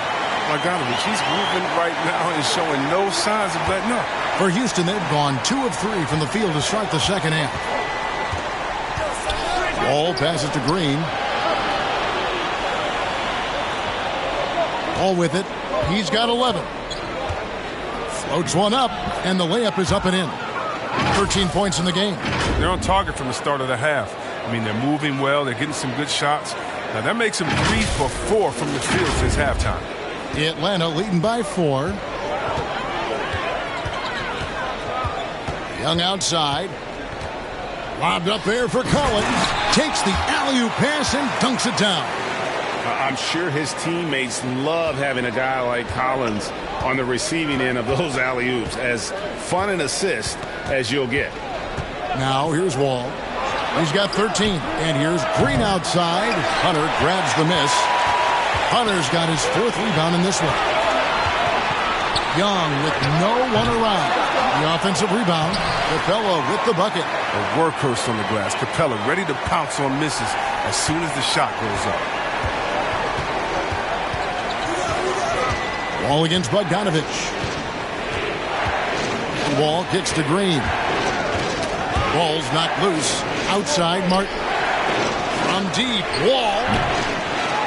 Bogdanovich, he's moving right now and showing no signs of letting up. For Houston, they've gone 2 of 3 from the field to start the second half. Wall passes to Green. All with it. He's got 11. Floats one up, and the layup is up and in. 13 points in the game. They're on target from the start of the half. I mean, they're moving well. They're getting some good shots. Now, that makes them 3 for 4 from the field since halftime. Atlanta leading by 4. Young outside. Lobbed up there for Collins. Takes the alley-oop pass and dunks it down. I'm sure his teammates love having a guy like Collins on the receiving end of those alley-oops. As fun an assist as you'll get. Now here's Wall. He's got 13. And here's Green outside. Hunter grabs the miss. Hunter's got his 4th rebound in this one. Young with no one around. The offensive rebound. Capella with the bucket. A workhorse on the glass. Capella ready to pounce on misses as soon as the shot goes up. Wall against Bogdanovich. And Wall kicks to Green. Ball's knocked loose. Outside Martin. From deep. Wall.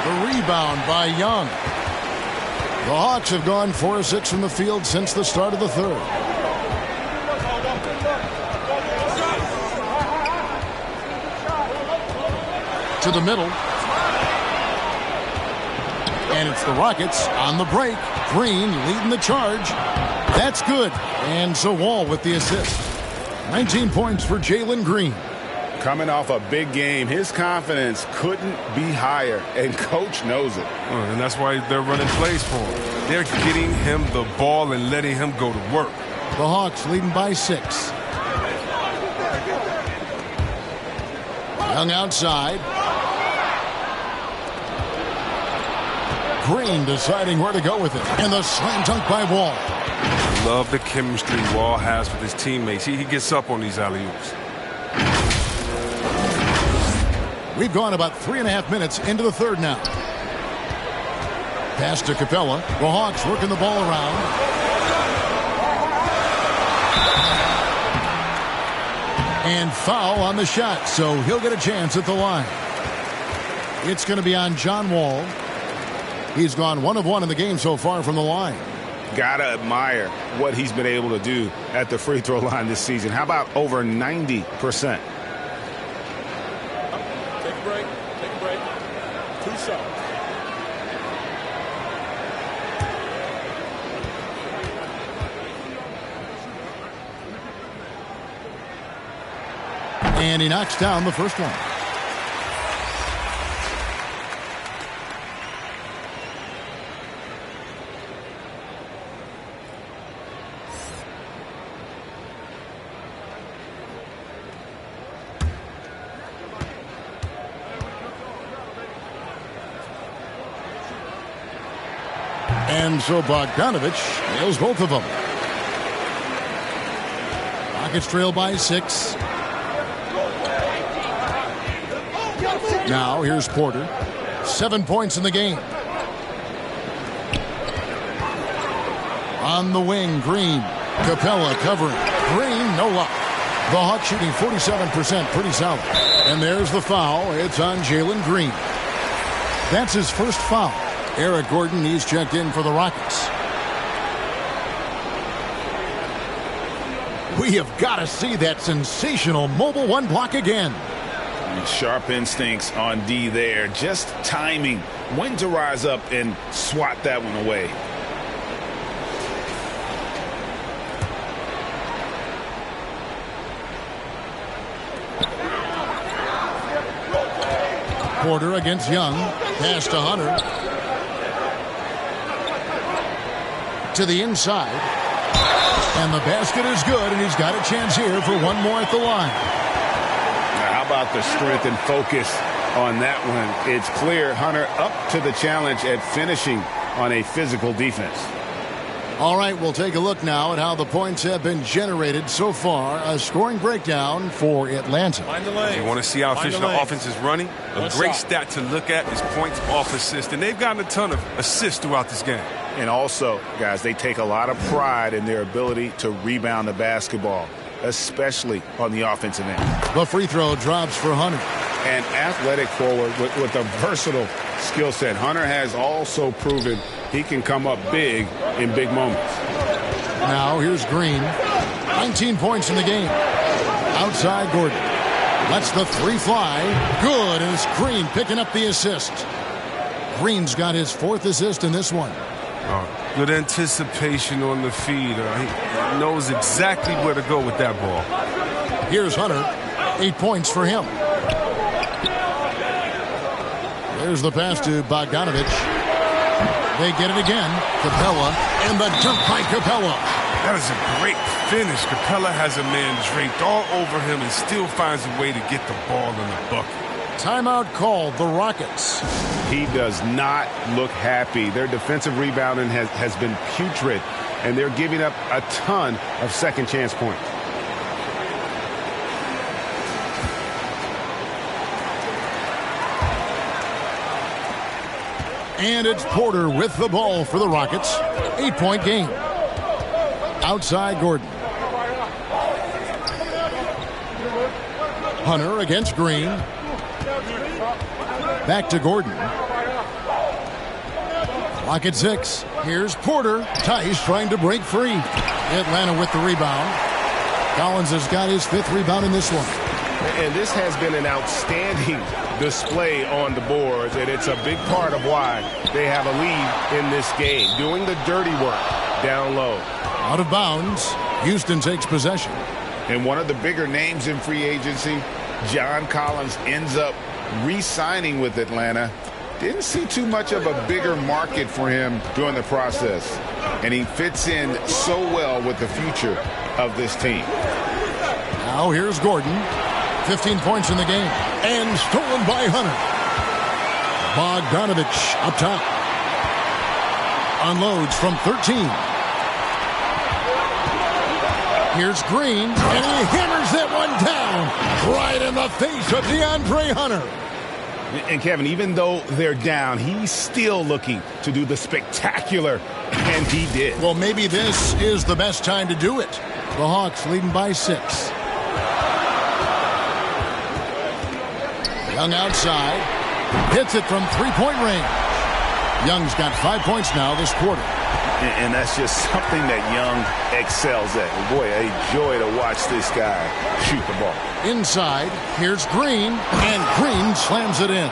The rebound by Young. The Hawks have gone 4 of 6 from the field since the start of the third. To the middle. And it's the Rockets on the break. Green leading the charge. That's good. And so Wall with the assist. 19 points for Jalen Green. Coming off a big game, his confidence couldn't be higher, and coach knows it. And that's why they're running plays for him. They're getting him the ball and letting him go to work. The Hawks leading by 6. Young outside. Green deciding where to go with it. And the slam dunk by Wall. Love the chemistry Wall has with his teammates. He gets up on these alley-oops. We've gone about 3.5 minutes into the third now. Pass to Capella. The Hawks working the ball around. And foul on the shot, so he'll get a chance at the line. It's going to be on John Wall. He's gone 1 of 1 in the game so far from the line. Gotta admire what he's been able to do at the free throw line this season. How about over 90%? Take a break. 2 shots. And he knocks down the first one. And so Bogdanovich nails both of them. Rockets trail by 6. Now here's Porter. 7 points in the game. On the wing, Green. Capella covering. Green, no luck. The Hawks shooting 47%, pretty solid. And there's the foul. It's on Jalen Green. That's his first foul. Eric Gordon, he's checked in for the Rockets. We have got to see that sensational mobile one block again. Sharp instincts on D there. Just timing when to rise up and swat that one away. Porter against Young. Pass to Hunter. To the inside. And the basket is good, and he's got a chance here for one more at the line. Now, how about the strength and focus on that one? It's clear Hunter up to the challenge at finishing on a physical defense. All right, we'll take a look now at how the points have been generated so far. A scoring breakdown for Atlanta. You want to see how efficient the offense is running? A great stat to look at is points off assist, and they've gotten a ton of assists throughout this game. And also, guys, they take a lot of pride in their ability to rebound the basketball, especially on the offensive end. The free throw drops for Hunter. An athletic forward with a versatile skill set. Hunter has also proven he can come up big in big moments. Now here's Green. 19 points in the game. Outside Gordon. Lets the three fly. Good, and it's Green picking up the assist. Green's got his fourth assist in this one. Good anticipation on the feed. He knows exactly where to go with that ball. Here's Hunter. 8 points for him. There's the pass to Bogdanovich. They get it again. Capella, and the dunk by Capella. That is a great finish. Capella has a man draped all over him and still finds a way to get the ball in the bucket. Timeout called, the Rockets. He does not look happy. Their defensive rebounding has been putrid, and they're giving up a ton of second chance points. And it's Porter with the ball for the Rockets. 8-point game. Outside Gordon. Hunter against Green. Back to Gordon. Clock at 6. Here's Porter. Tice trying to break free. Atlanta with the rebound. Collins has got his 5th rebound in this one. And this has been an outstanding display on the boards, and it's a big part of why they have a lead in this game. Doing the dirty work down low. Out of bounds. Houston takes possession. And one of the bigger names in free agency, John Collins, ends up re-signing with Atlanta. Didn't see too much of a bigger market for him during the process. And he fits in so well with the future of this team. Now here's Gordon. 15 points in the game. And stolen by Hunter. Bogdanovich up top. Unloads from 13. Here's Green, and he hammers that one down right in the face of DeAndre Hunter. And Kevin, even though they're down, he's still looking to do the spectacular, and he did. Well, maybe this is the best time to do it. The Hawks leading by 6. Young outside. Hits it from 3-point range. Young's got 5 points now this quarter. And that's just something that Young excels at. Boy, a joy to watch this guy shoot the ball. Inside, here's Green, and Green slams it in.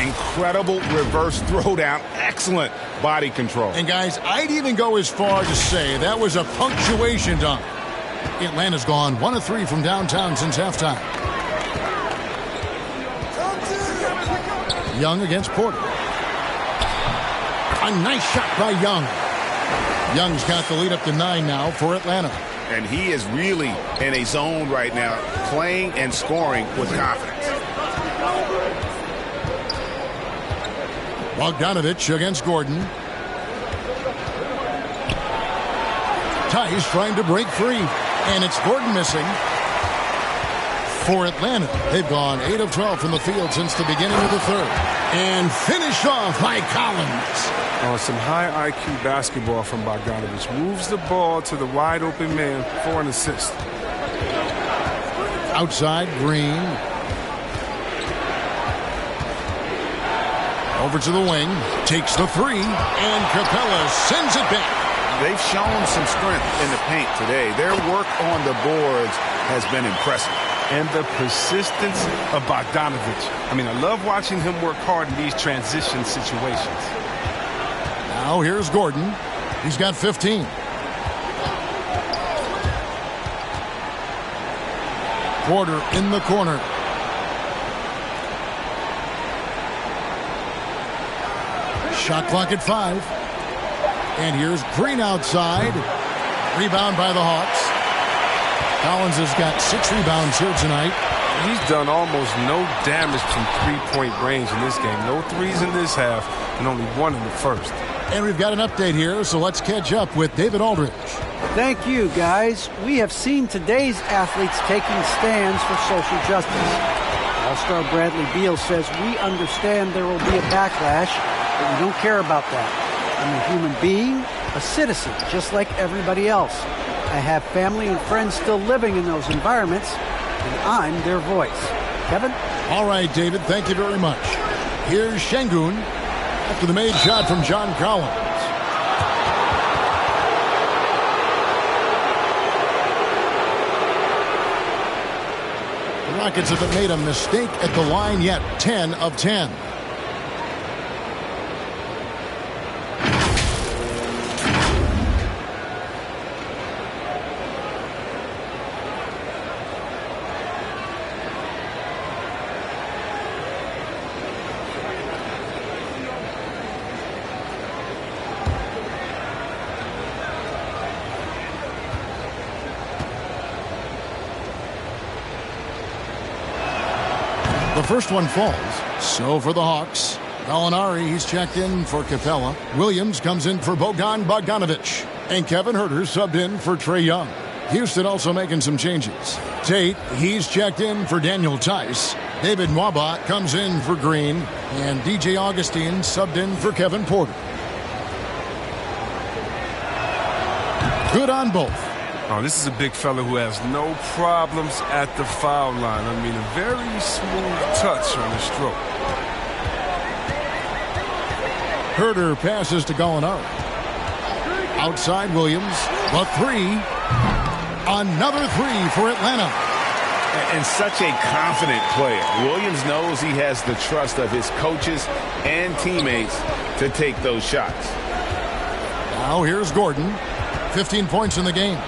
Incredible reverse throwdown. Excellent body control. And guys, I'd even go as far to say that was a punctuation dunk. Atlanta's gone 1 of 3 from downtown since halftime. Young against Porter. A nice shot by Young. Young's got the lead up to 9 now for Atlanta. And he is really in a zone right now, playing and scoring with confidence. Bogdanovich against Gordon. Tice trying to break free. And it's Gordon missing. For Atlanta, they've gone 8 of 12 from the field since the beginning of the third. And finished off by Collins. Some high IQ basketball from Bogdanovich. Moves the ball to the wide open man for an assist. Outside, Green. Over to the wing. Takes the three. And Capella sends it back. They've shown some strength in the paint today. Their work on the boards has been impressive. And the persistence of Bogdanovich. I mean, I love watching him work hard in these transition situations. Now here's Gordon. He's got 15. Porter in the corner. Shot clock at 5. And here's Green outside. Rebound by the Hawks. Collins has got 6 rebounds here tonight. He's done almost no damage from three-point range in this game. No threes in this half and only 1 in the first. And we've got an update here, so let's catch up with David Aldridge. Thank you, guys. We have seen today's athletes taking stands for social justice. All-star Bradley Beal says, we understand there will be a backlash, but we don't care about that. I'm a human being, a citizen, just like everybody else. I have family and friends still living in those environments, and I'm their voice. Kevin? All right, David, thank you very much. Here's Şengün after the made shot from John Collins. The Rockets haven't made a mistake at the line yet. 10 of 10. The first one falls. So for the Hawks, Gallinari, he's checked in for Capella. Williams comes in for Bogdan Bogdanovich. And Kevin Huerter subbed in for Trae Young. Houston also making some changes. Tate, he's checked in for Daniel Tice. David Nwaba comes in for Green. And DJ Augustine subbed in for Kevin Porter. Good on both. Oh, this is a big fella who has no problems at the foul line. I mean, a very smooth touch on the stroke. Huerter passes to Gallinari. Outside Williams. The three. Another three for Atlanta. And such a confident player. Williams knows he has the trust of his coaches and teammates to take those shots. Now here's Gordon. 15 points in the game.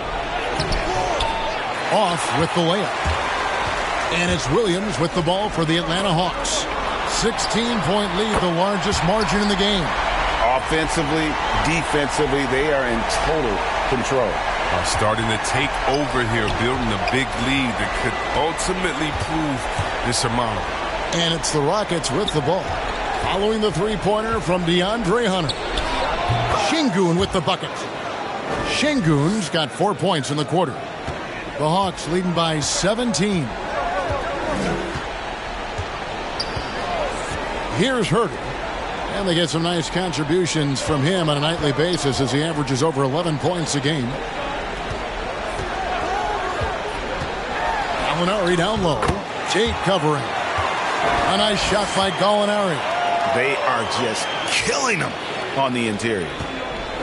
Off with the layup. And it's Williams with the ball for the Atlanta Hawks. 16-point lead, the largest margin in the game. Offensively, defensively, they are in total control. Starting to take over here, building a big lead that could ultimately prove insurmountable. And it's the Rockets with the ball. Following the three-pointer from DeAndre Hunter. Şengün with the bucket. Şengün's got 4 points in the quarter. The Hawks leading by 17. Here's Huerter. And they get some nice contributions from him on a nightly basis as he averages over 11 points a game. Gallinari down low. Tate covering. A nice shot by Gallinari. They are just killing them on the interior.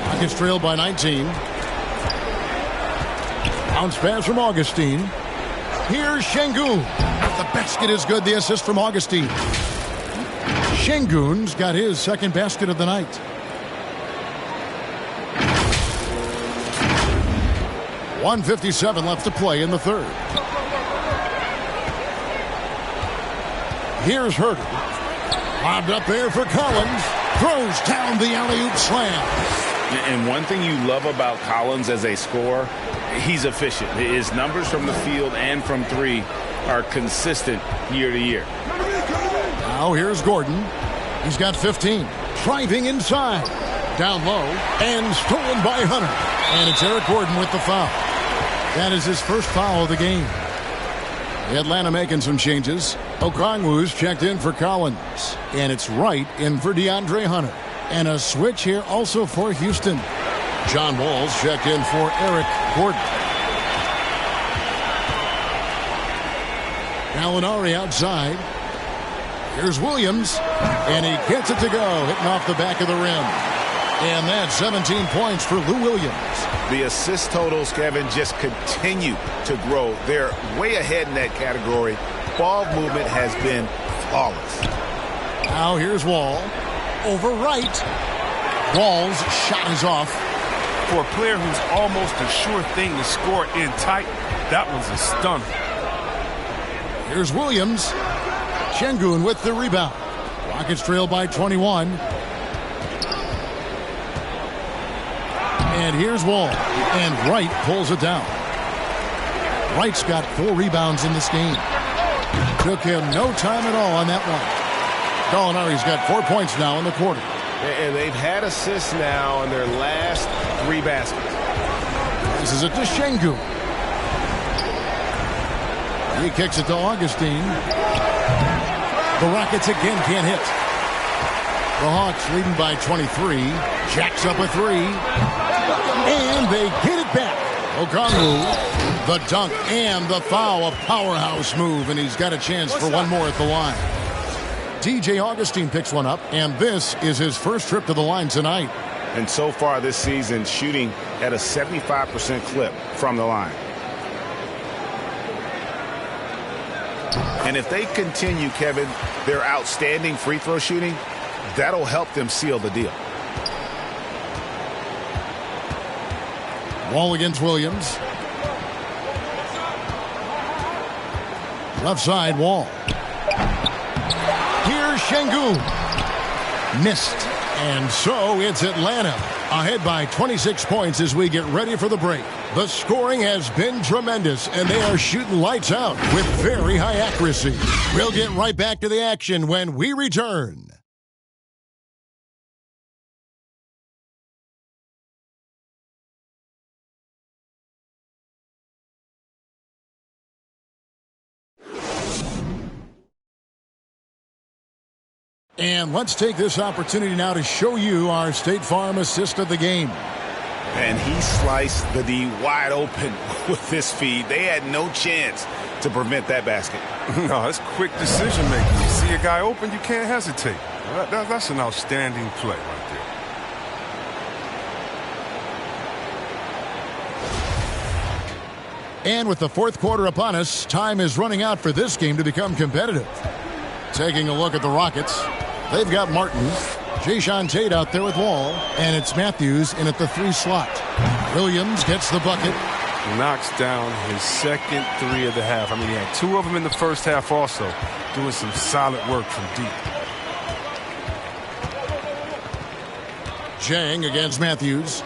Rockets trailed by 19. Bounce pass from Augustine. Here's Şengün. The basket is good. The assist from Augustine. Şengün's got his second basket of the night. .157 left to play in the third. Here's Huerter. Lobbed up there for Collins. Throws down the alley-oop slam. And one thing you love about Collins as a scorer, he's efficient. His numbers from the field and from three are consistent year to year. Now here's Gordon. He's got 15. Driving inside. Down low. And stolen by Hunter. And it's Eric Gordon with the foul. That is his first foul of the game. Atlanta making some changes. Okongwu's checked in for Collins. And it's Wright in for DeAndre Hunter. And a switch here also for Houston. John Wall's checked in for Eric Gordon. Gallinari outside. Here's Williams, and he gets it to go, hitting off the back of the rim. And that's 17 points for Lou Williams. The assist totals, Kevin, just continue to grow. They're way ahead in that category. Ball movement has been flawless. Now here's Wall. Over right. Wall's shot is off. For a player who's almost a sure thing to score in tight, that was a stunner. Here's Williams. Şengün with the rebound. Rockets trail by 21. And here's Wall. And Wright pulls it down. Wright's got 4 rebounds in this game. Took him no time at all on that one. Gallinari's got 4 points now in the quarter. And they've had assists now on their last 3 baskets. This is it to Şengün. He kicks it to Augustine. The Rockets again can't hit. The Hawks leading by 23. Jacks up a 3. And they get it back. Okongwu, the dunk and the foul. A powerhouse move, and he's got a chance for one more at the line. DJ Augustine picks one up, and this is his first trip to the line tonight. And so far this season, shooting at a 75% clip from the line. And if they continue, Kevin, their outstanding free throw shooting, that'll help them seal the deal. Wall against Williams. Left side, Wall. Here's Şengün. Missed. And so it's Atlanta ahead by 26 points as we get ready for the break. The scoring has been tremendous, and they are shooting lights out with very high accuracy. We'll get right back to the action when we return. And let's take this opportunity now to show you our State Farm assist of the game. And he sliced the D wide open with this feed. They had no chance to prevent that basket. No, that's quick decision making. You see a guy open, you can't hesitate. That's an outstanding play right there. And with the fourth quarter upon us, time is running out for this game to become competitive. Taking a look at the Rockets. They've got Martin, Jae'Sean Tate out there with Wall, and it's Matthews in at the 3 slot. Williams gets the bucket. Knocks down his second 3 of the half. I mean, he had 2 of them in the first half also, doing some solid work from deep. Jang against Matthews.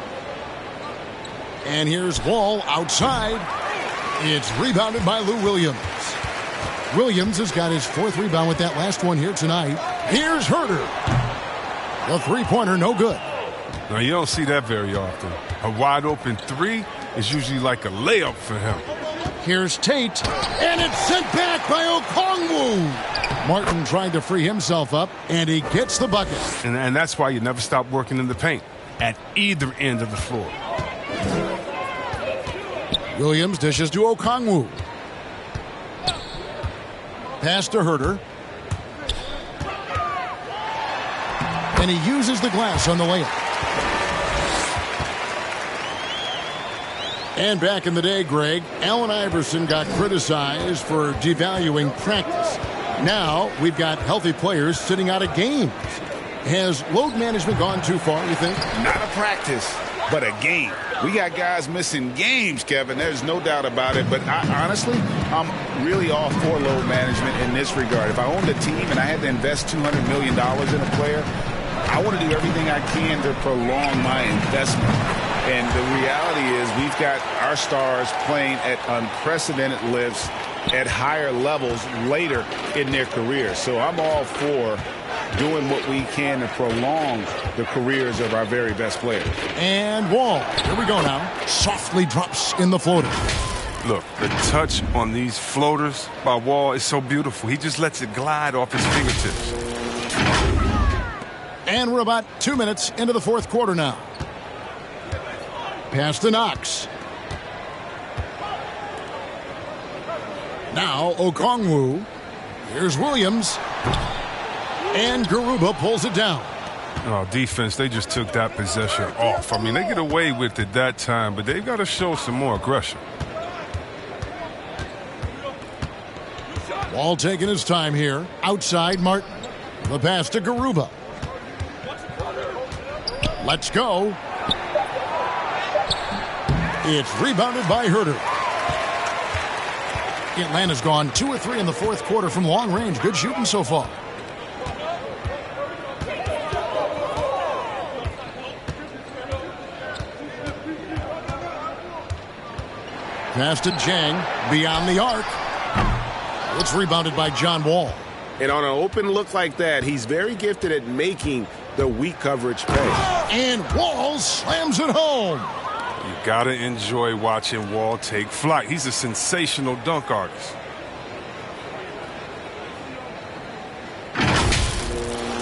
And here's Wall outside. It's rebounded by Lou Williams. Williams has got his 4th rebound with that last one here tonight. Here's Herter. The 3-pointer, no good. Now, you don't see that very often. A wide open 3 is usually like a layup for him. Here's Tate, and it's sent back by Okongwu. Martin trying to free himself up, and he gets the bucket. And that's why you never stop working in the paint at either end of the floor. Williams dishes to Okongwu. Pass to Herter. And he uses the glass on the layup. And back in the day, Greg, Allen Iverson got criticized for devaluing practice. Now we've got healthy players sitting out of games. Has load management gone too far, you think? Not a practice, but a game. We got guys missing games, Kevin. There's no doubt about it. But honestly, I'm really all for load management in this regard. If I owned a team and I had to invest $200 million in a player, I want to do everything I can to prolong my investment. And the reality is we've got our stars playing at unprecedented lifts at higher levels later in their careers. So I'm all for doing what we can to prolong the careers of our very best players. And Wall, here we go now, softly drops in the floater. Look, the touch on these floaters by Wall is so beautiful. He just lets it glide off his fingertips. And we're about 2 minutes into the fourth quarter now. Pass to Knox. Now Okongwu. Here's Williams. And Garuba pulls it down. Oh, defense, they just took that possession off. I mean, they get away with it that time, but they've got to show some more aggression. Wall taking his time here. Outside Martin. The pass to Garuba. Let's go. It's rebounded by Herter. Atlanta's gone 2 of 3 in the fourth quarter from long range. Good shooting so far. Pass to Jang, beyond the arc. It's rebounded by John Wall. And on an open look like that, he's very gifted at making the weak coverage pay. And Wall slams it home. You got to enjoy watching Wall take flight. He's a sensational dunk artist.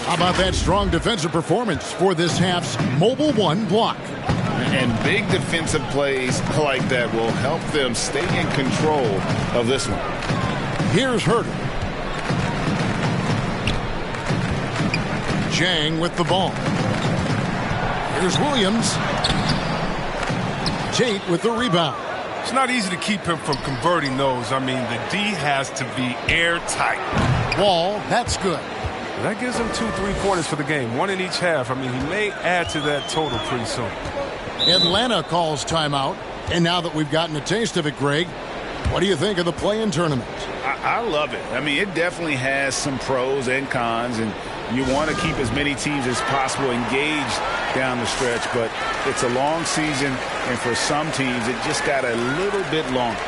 How about that strong defensive performance for this half's Mobile One block? And big defensive plays like that will help them stay in control of this one. Here's Herter. Jang with the ball. Here's Williams. Tate with the rebound. It's not easy to keep him from converting those. I mean, the D has to be airtight. Wall, that's good. That gives him 2 3-pointers for the game, 1 in each half. I mean, he may add to that total pretty soon. Atlanta calls timeout. And now that we've gotten a taste of it, Greg, what do you think of the play-in tournament? I love it. I mean, it definitely has some pros and cons, and you want to keep as many teams as possible engaged down the stretch, but it's a long season, and for some teams, it just got a little bit longer.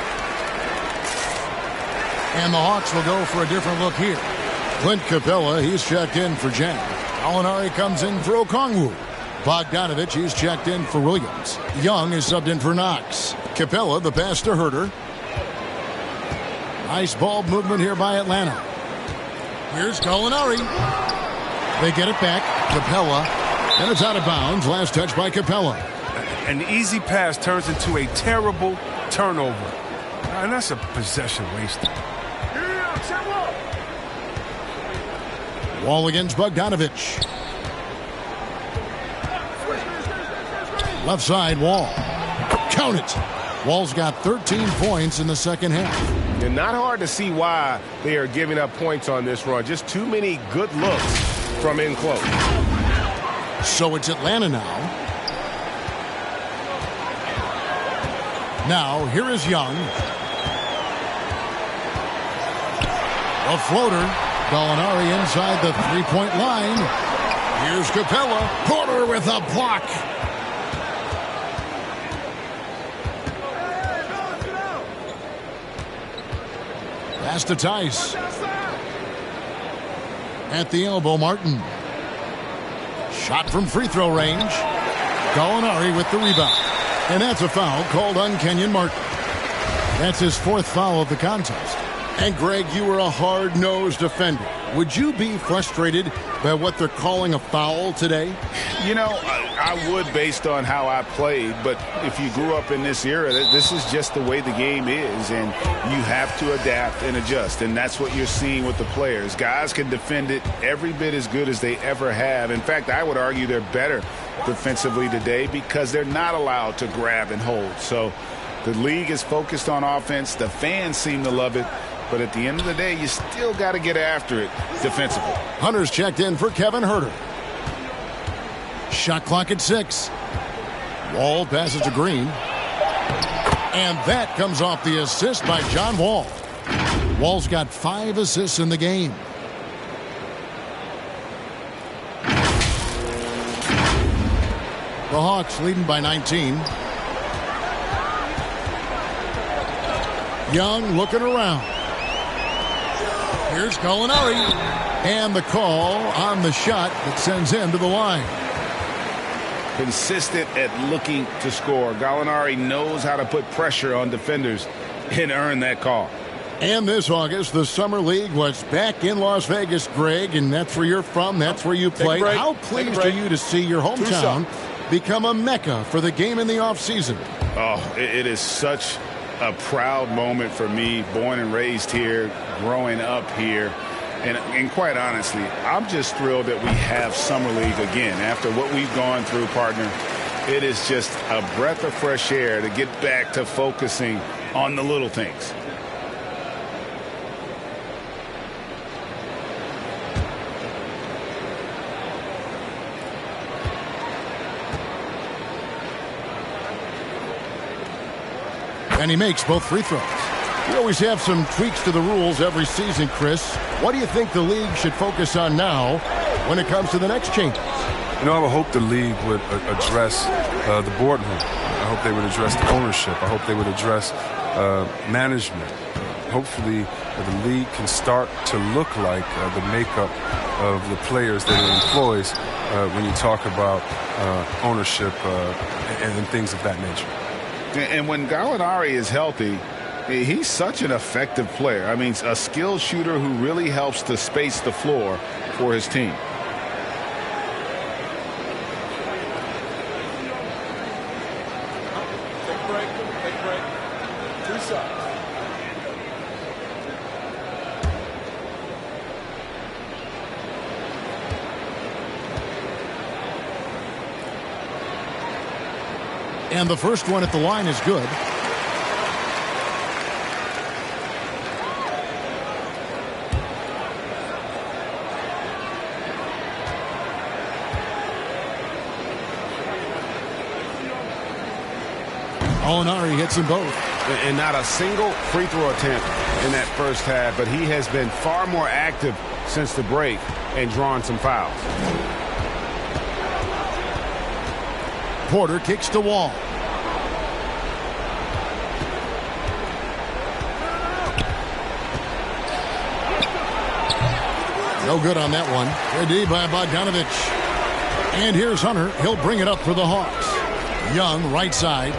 And the Hawks will go for a different look here. Clint Capella, he's checked in for Jang. Alinari comes in for Okongwu. Bogdanovich, he's checked in for Williams. Young is subbed in for Knox. Capella, the pass to Herter. Nice ball movement here by Atlanta. Here's Gallinari. They get it back. Capella. And it's out of bounds. Last touch by Capella. An easy pass turns into a terrible turnover. And that's a possession wasted. Wall against Bogdanovich. Left side, Wall. Count it. Wall's got 13 points in the second half. And not hard to see why they are giving up points on this run. Just too many good looks from in close. So it's Atlanta now. Now, here is Young. A floater. Gallinari inside the three-point line. Here's Capella. Porter with a block. Pass to Tice. At the elbow, Martin. Shot from free throw range. Gallinari with the rebound. And that's a foul called on Kenyon Martin. That's his 4th foul of the contest. And Greg, you were a hard-nosed defender. Would you be frustrated by what they're calling a foul today? You know, I would based on how I played, but if you grew up in this era, this is just the way the game is, and you have to adapt and adjust, and that's what you're seeing with the players. Guys can defend it every bit as good as they ever have. In fact, I would argue they're better defensively today because they're not allowed to grab and hold. So the league is focused on offense. The fans seem to love it. But at the end of the day, you still got to get after it defensively. Hunter's checked in for Kevin Herter. Shot clock at 6. Wall passes to Green. And that comes off the assist by John Wall. Wall's got 5 assists in the game. The Hawks leading by 19. Young looking around. Here's Gallinari. And the call on the shot that sends him to the line. Consistent at looking to score. Gallinari knows how to put pressure on defenders and earn that call. And this August, the Summer League was back in Las Vegas, Greg, and that's where you're from. That's where you played. How pleased are you to see your hometown become a mecca for the game in the offseason? Oh, it is such a proud moment for me, born and raised here, growing up here. And quite honestly, I'm just thrilled that we have Summer League again. After what we've gone through, partner, it is just a breath of fresh air to get back to focusing on the little things. And he makes both free throws. You always have some tweaks to the rules every season, Chris. What do you think the league should focus on now when it comes to the next changes? You know, I would hope the league would address the boardroom. I hope they would address the ownership. I hope they would address management. Hopefully, the league can start to look like the makeup of the players that it employs when you talk about ownership and things of that nature. And when Gallinari is healthy, he's such an effective player. I mean, a skilled shooter who really helps to space the floor for his team. Take a break. 2 shots. And the first one at the line is good. Gallinari hits them both. And not a single free throw attempt in that first half, but he has been far more active since the break and drawn some fouls. Porter kicks to Wall. No good on that one. Ready by Bogdanovich. And here's Hunter. He'll bring it up for the Hawks. Young, right side.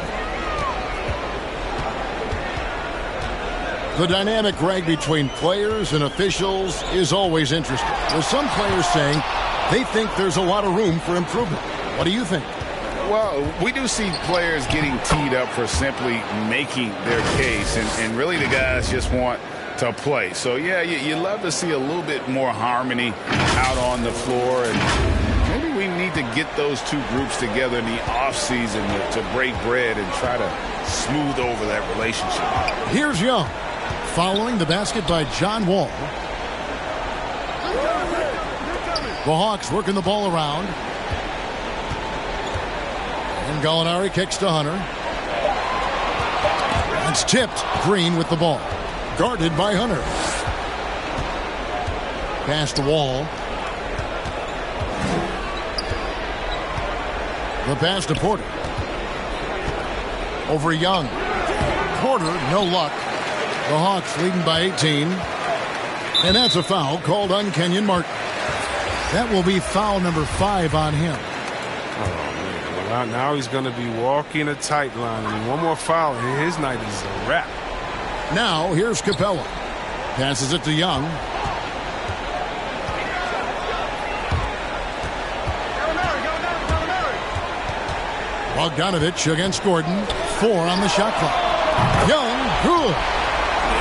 The dynamic, Greg, between players and officials is always interesting. With some players saying they think there's a lot of room for improvement. What do you think? Well, we do see players getting teed up for simply making their case, and really the guys just want to play. So, yeah, you love to see a little bit more harmony out on the floor, and maybe we need to get those two groups together in the offseason to break bread and try to smooth over that relationship. Here's Young, following the basket by John Wall. The Hawks working the ball around. And Gallinari kicks to Hunter. It's tipped. Green with the ball. Guarded by Hunter. Pass to Wall. The pass to Porter. Over Young. Porter, no luck. The Hawks leading by 18. And that's a foul called on Kenyon Martin. That will be foul number 5 on him. Now he's going to be walking a tight line. I mean, one more foul, and his night is a wrap. Now, here's Capella. Passes it to Young. Bogdanovich against Gordon. 4 on the shot clock. Young, good.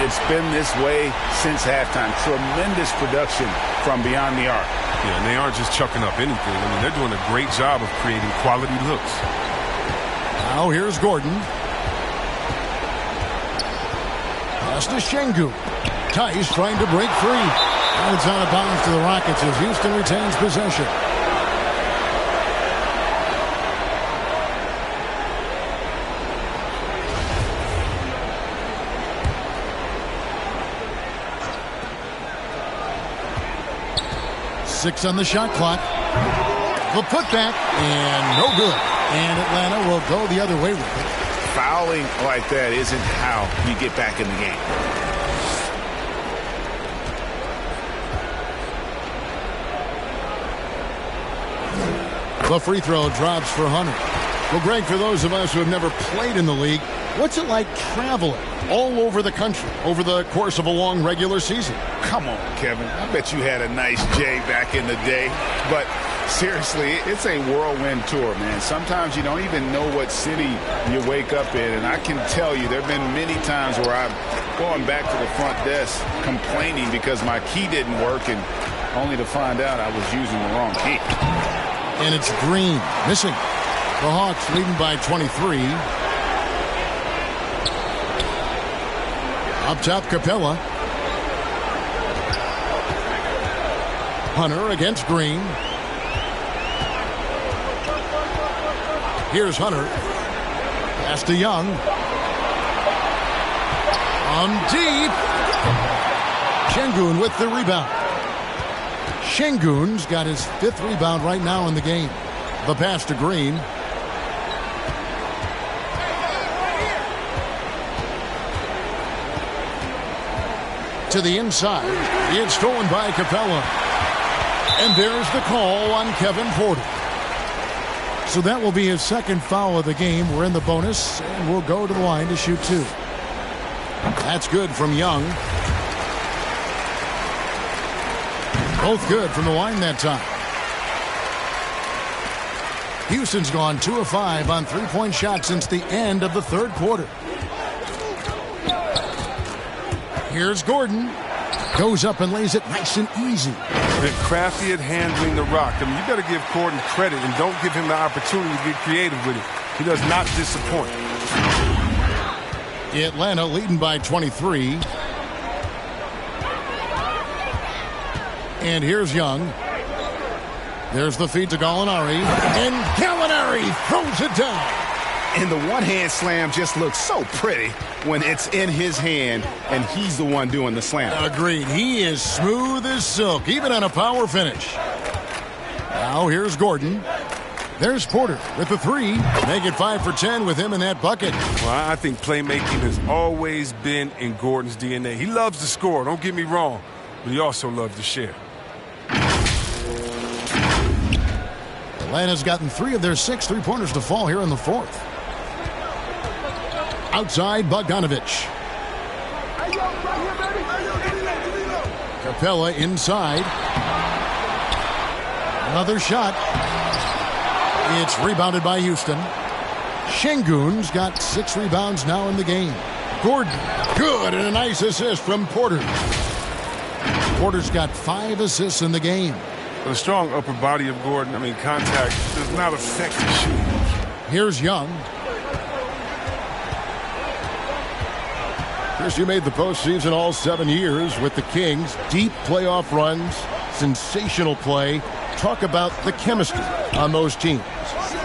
It's been this way since halftime. Tremendous production from beyond the arc. Yeah, and they aren't just chucking up anything. I mean, they're doing a great job of creating quality looks. Now here's Gordon. Pass to Şengün. Tice trying to break free. And it's out of bounds to the Rockets as Houston retains possession. Six on the shot clock. The putback, and no good. And Atlanta will go the other way with it. Fouling like that isn't how you get back in the game. The free throw drops for Hunter. Well, Greg, for those of us who have never played in the league, what's it like traveling all over the country over the course of a long regular season? Come on, Kevin. I bet you had a nice J back in the day. But Seriously, it's a whirlwind tour, man. Sometimes you don't even know what city you wake up in. And I can tell you there have been many times where I'm going back to the front desk complaining because my key didn't work, and only to find out I was using the wrong key. And it's Green missing. The Hawks leading by 23. Up top, Capella. Hunter against Green. Here's Hunter. Pass to Young. On deep. Şengün with the rebound. Şengün's got his 5th rebound right now in the game. The pass to Green. To the inside. It's stolen by Capella. And there's the call on Kevin Porter. So that will be his 2nd foul of the game. We're in the bonus, and we'll go to the line to shoot 2. That's good from Young. Both good from the line that time. Houston's gone 2 of 5 on 3-point shots since the end of the 3rd quarter. Here's Gordon. Goes up and lays it nice and easy. Been crafty at handling the rock. I mean, you got to give Gordon credit and don't give him the opportunity to get creative with it. He does not disappoint. Atlanta leading by 23. And here's Young. There's the feed to Gallinari. And Gallinari throws it down. And the one-hand slam just looks so pretty when it's in his hand and he's the one doing the slam. Agreed. He is smooth as silk, even on a power finish. Now here's Gordon. There's Porter with the 3. Make it 5 for 10 with him in that bucket. Well, I think playmaking has always been in Gordon's DNA. He loves to score, don't get me wrong, but he also loves to share. Atlanta's gotten 3 of their 6 3-pointers to fall here in the 4th. Outside, Bogdanović. Capella inside. Another shot. It's rebounded by Houston. Şengün's got 6 rebounds now in the game. Gordon, good, and a nice assist from Porter. Porter's got 5 assists in the game. The strong upper body of Gordon, I mean, contact does not affect the shooting. Here's Young. Christie made the postseason all 7 years with the Kings. Deep playoff runs, sensational play. Talk about the chemistry on those teams.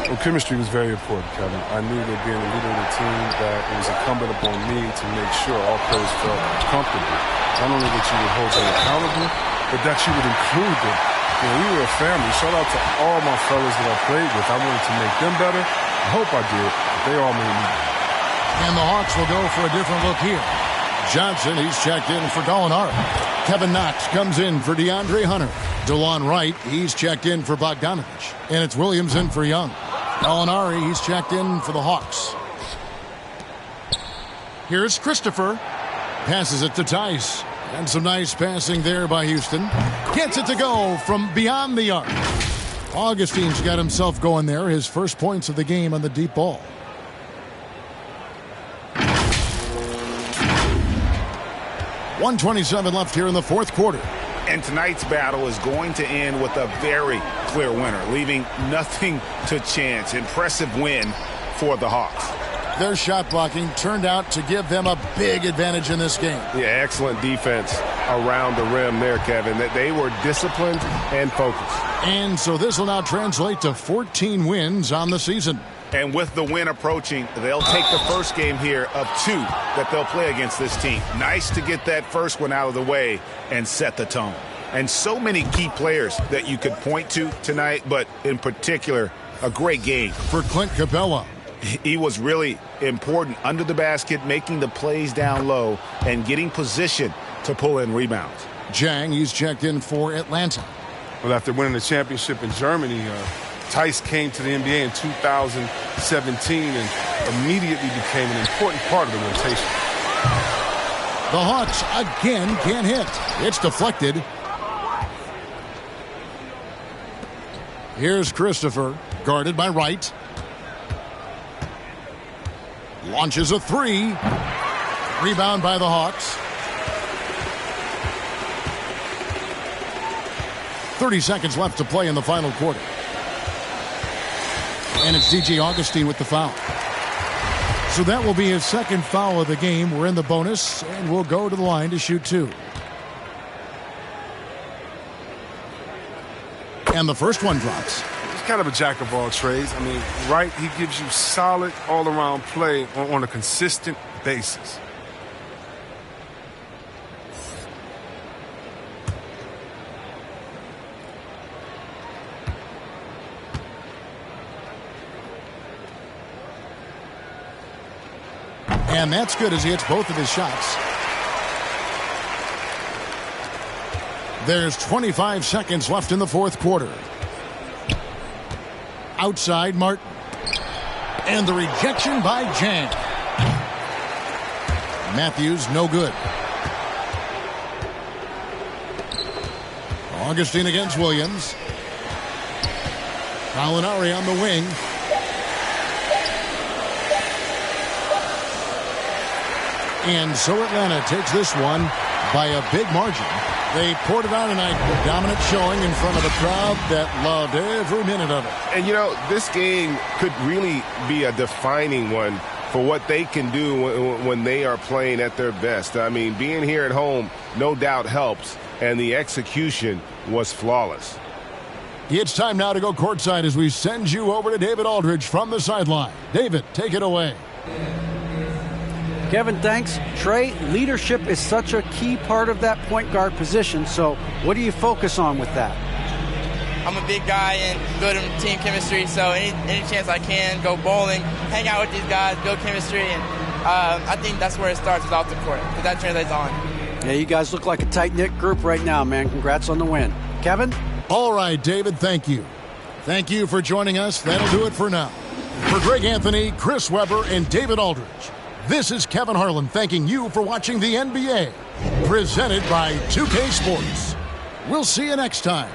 Well, chemistry was very important, Kevin. I knew that being a leader of the team, that it was incumbent upon me to make sure all players felt comfortable. Not only that you would hold them accountable, but that you would include them. You know, we were a family. Shout out to all my fellas that I played with. I wanted to make them better. I hope I did, but they all made me better. And the Hawks will go for a different look here. Johnson, he's checked in for Gallinari. Kevin Knox comes in for DeAndre Hunter. DeLon Wright, he's checked in for Bogdanović. And it's Williams in for Young. Gallinari, he's checked in for the Hawks. Here's Christopher. Passes it to Tice. And some nice passing there by Houston. Gets it to go from beyond the arc. Augustine's got himself going there. His first points of the game on the deep ball. .127 left here in the 4th quarter. And tonight's battle is going to end with a very clear winner, leaving nothing to chance. Impressive win for the Hawks. Their shot blocking turned out to give them a big advantage in this game. Yeah, excellent defense around the rim there, Kevin. They were disciplined and focused. And so this will now translate to 14 wins on the season. And with the win approaching, they'll take the first game here of 2 that they'll play against this team. Nice to get that first one out of the way and set the tone. And so many key players that you could point to tonight, but in particular, a great game for Clint Capella. He was really important under the basket, making the plays down low and getting position to pull in rebounds. Jang, he's checked in for Atlanta. Well, after winning the championship in Germany, Tice came to the NBA in 2017 and immediately became an important part of the rotation. The Hawks again can't hit. It's deflected. Here's Christopher, guarded by Wright. Launches a three. Rebound by the Hawks. 30 seconds left to play in the final quarter. And it's DJ Augustine with the foul. So that will be his second foul of the game. We're in the bonus, and we'll go to the line to shoot 2. And the first one drops. He's kind of a jack of all trades. I mean, Wright, he gives you solid all-around play on a consistent basis. And that's good as he hits both of his shots. There's 25 seconds left in the fourth quarter. Outside Martin. And the rejection by Jang. Matthews, no good. Augustine against Williams. Gallinari on the wing. And so Atlanta takes this one by a big margin. They poured it on tonight, a dominant showing in front of a crowd that loved every minute of it. And, you know, this game could really be a defining one for what they can do when they are playing at their best. I mean, being here at home no doubt helps, and the execution was flawless. It's time now to go courtside as we send you over to David Aldridge from the sideline. David, take it away. Kevin, thanks. Trey, leadership is such a key part of that point guard position, so what do you focus on with that? I'm a big guy and good in team chemistry, so any chance I can, go bowling, hang out with these guys, build chemistry, and I think that's where it starts, is off the court, because that translates on. Yeah, you guys look like a tight-knit group right now, man. Congrats on the win. Kevin? All right, David, thank you. Thank you for joining us. That'll do it for now. For Greg Anthony, Chris Webber, and David Aldridge, this is Kevin Harlan thanking you for watching the NBA, presented by 2K Sports. We'll see you next time.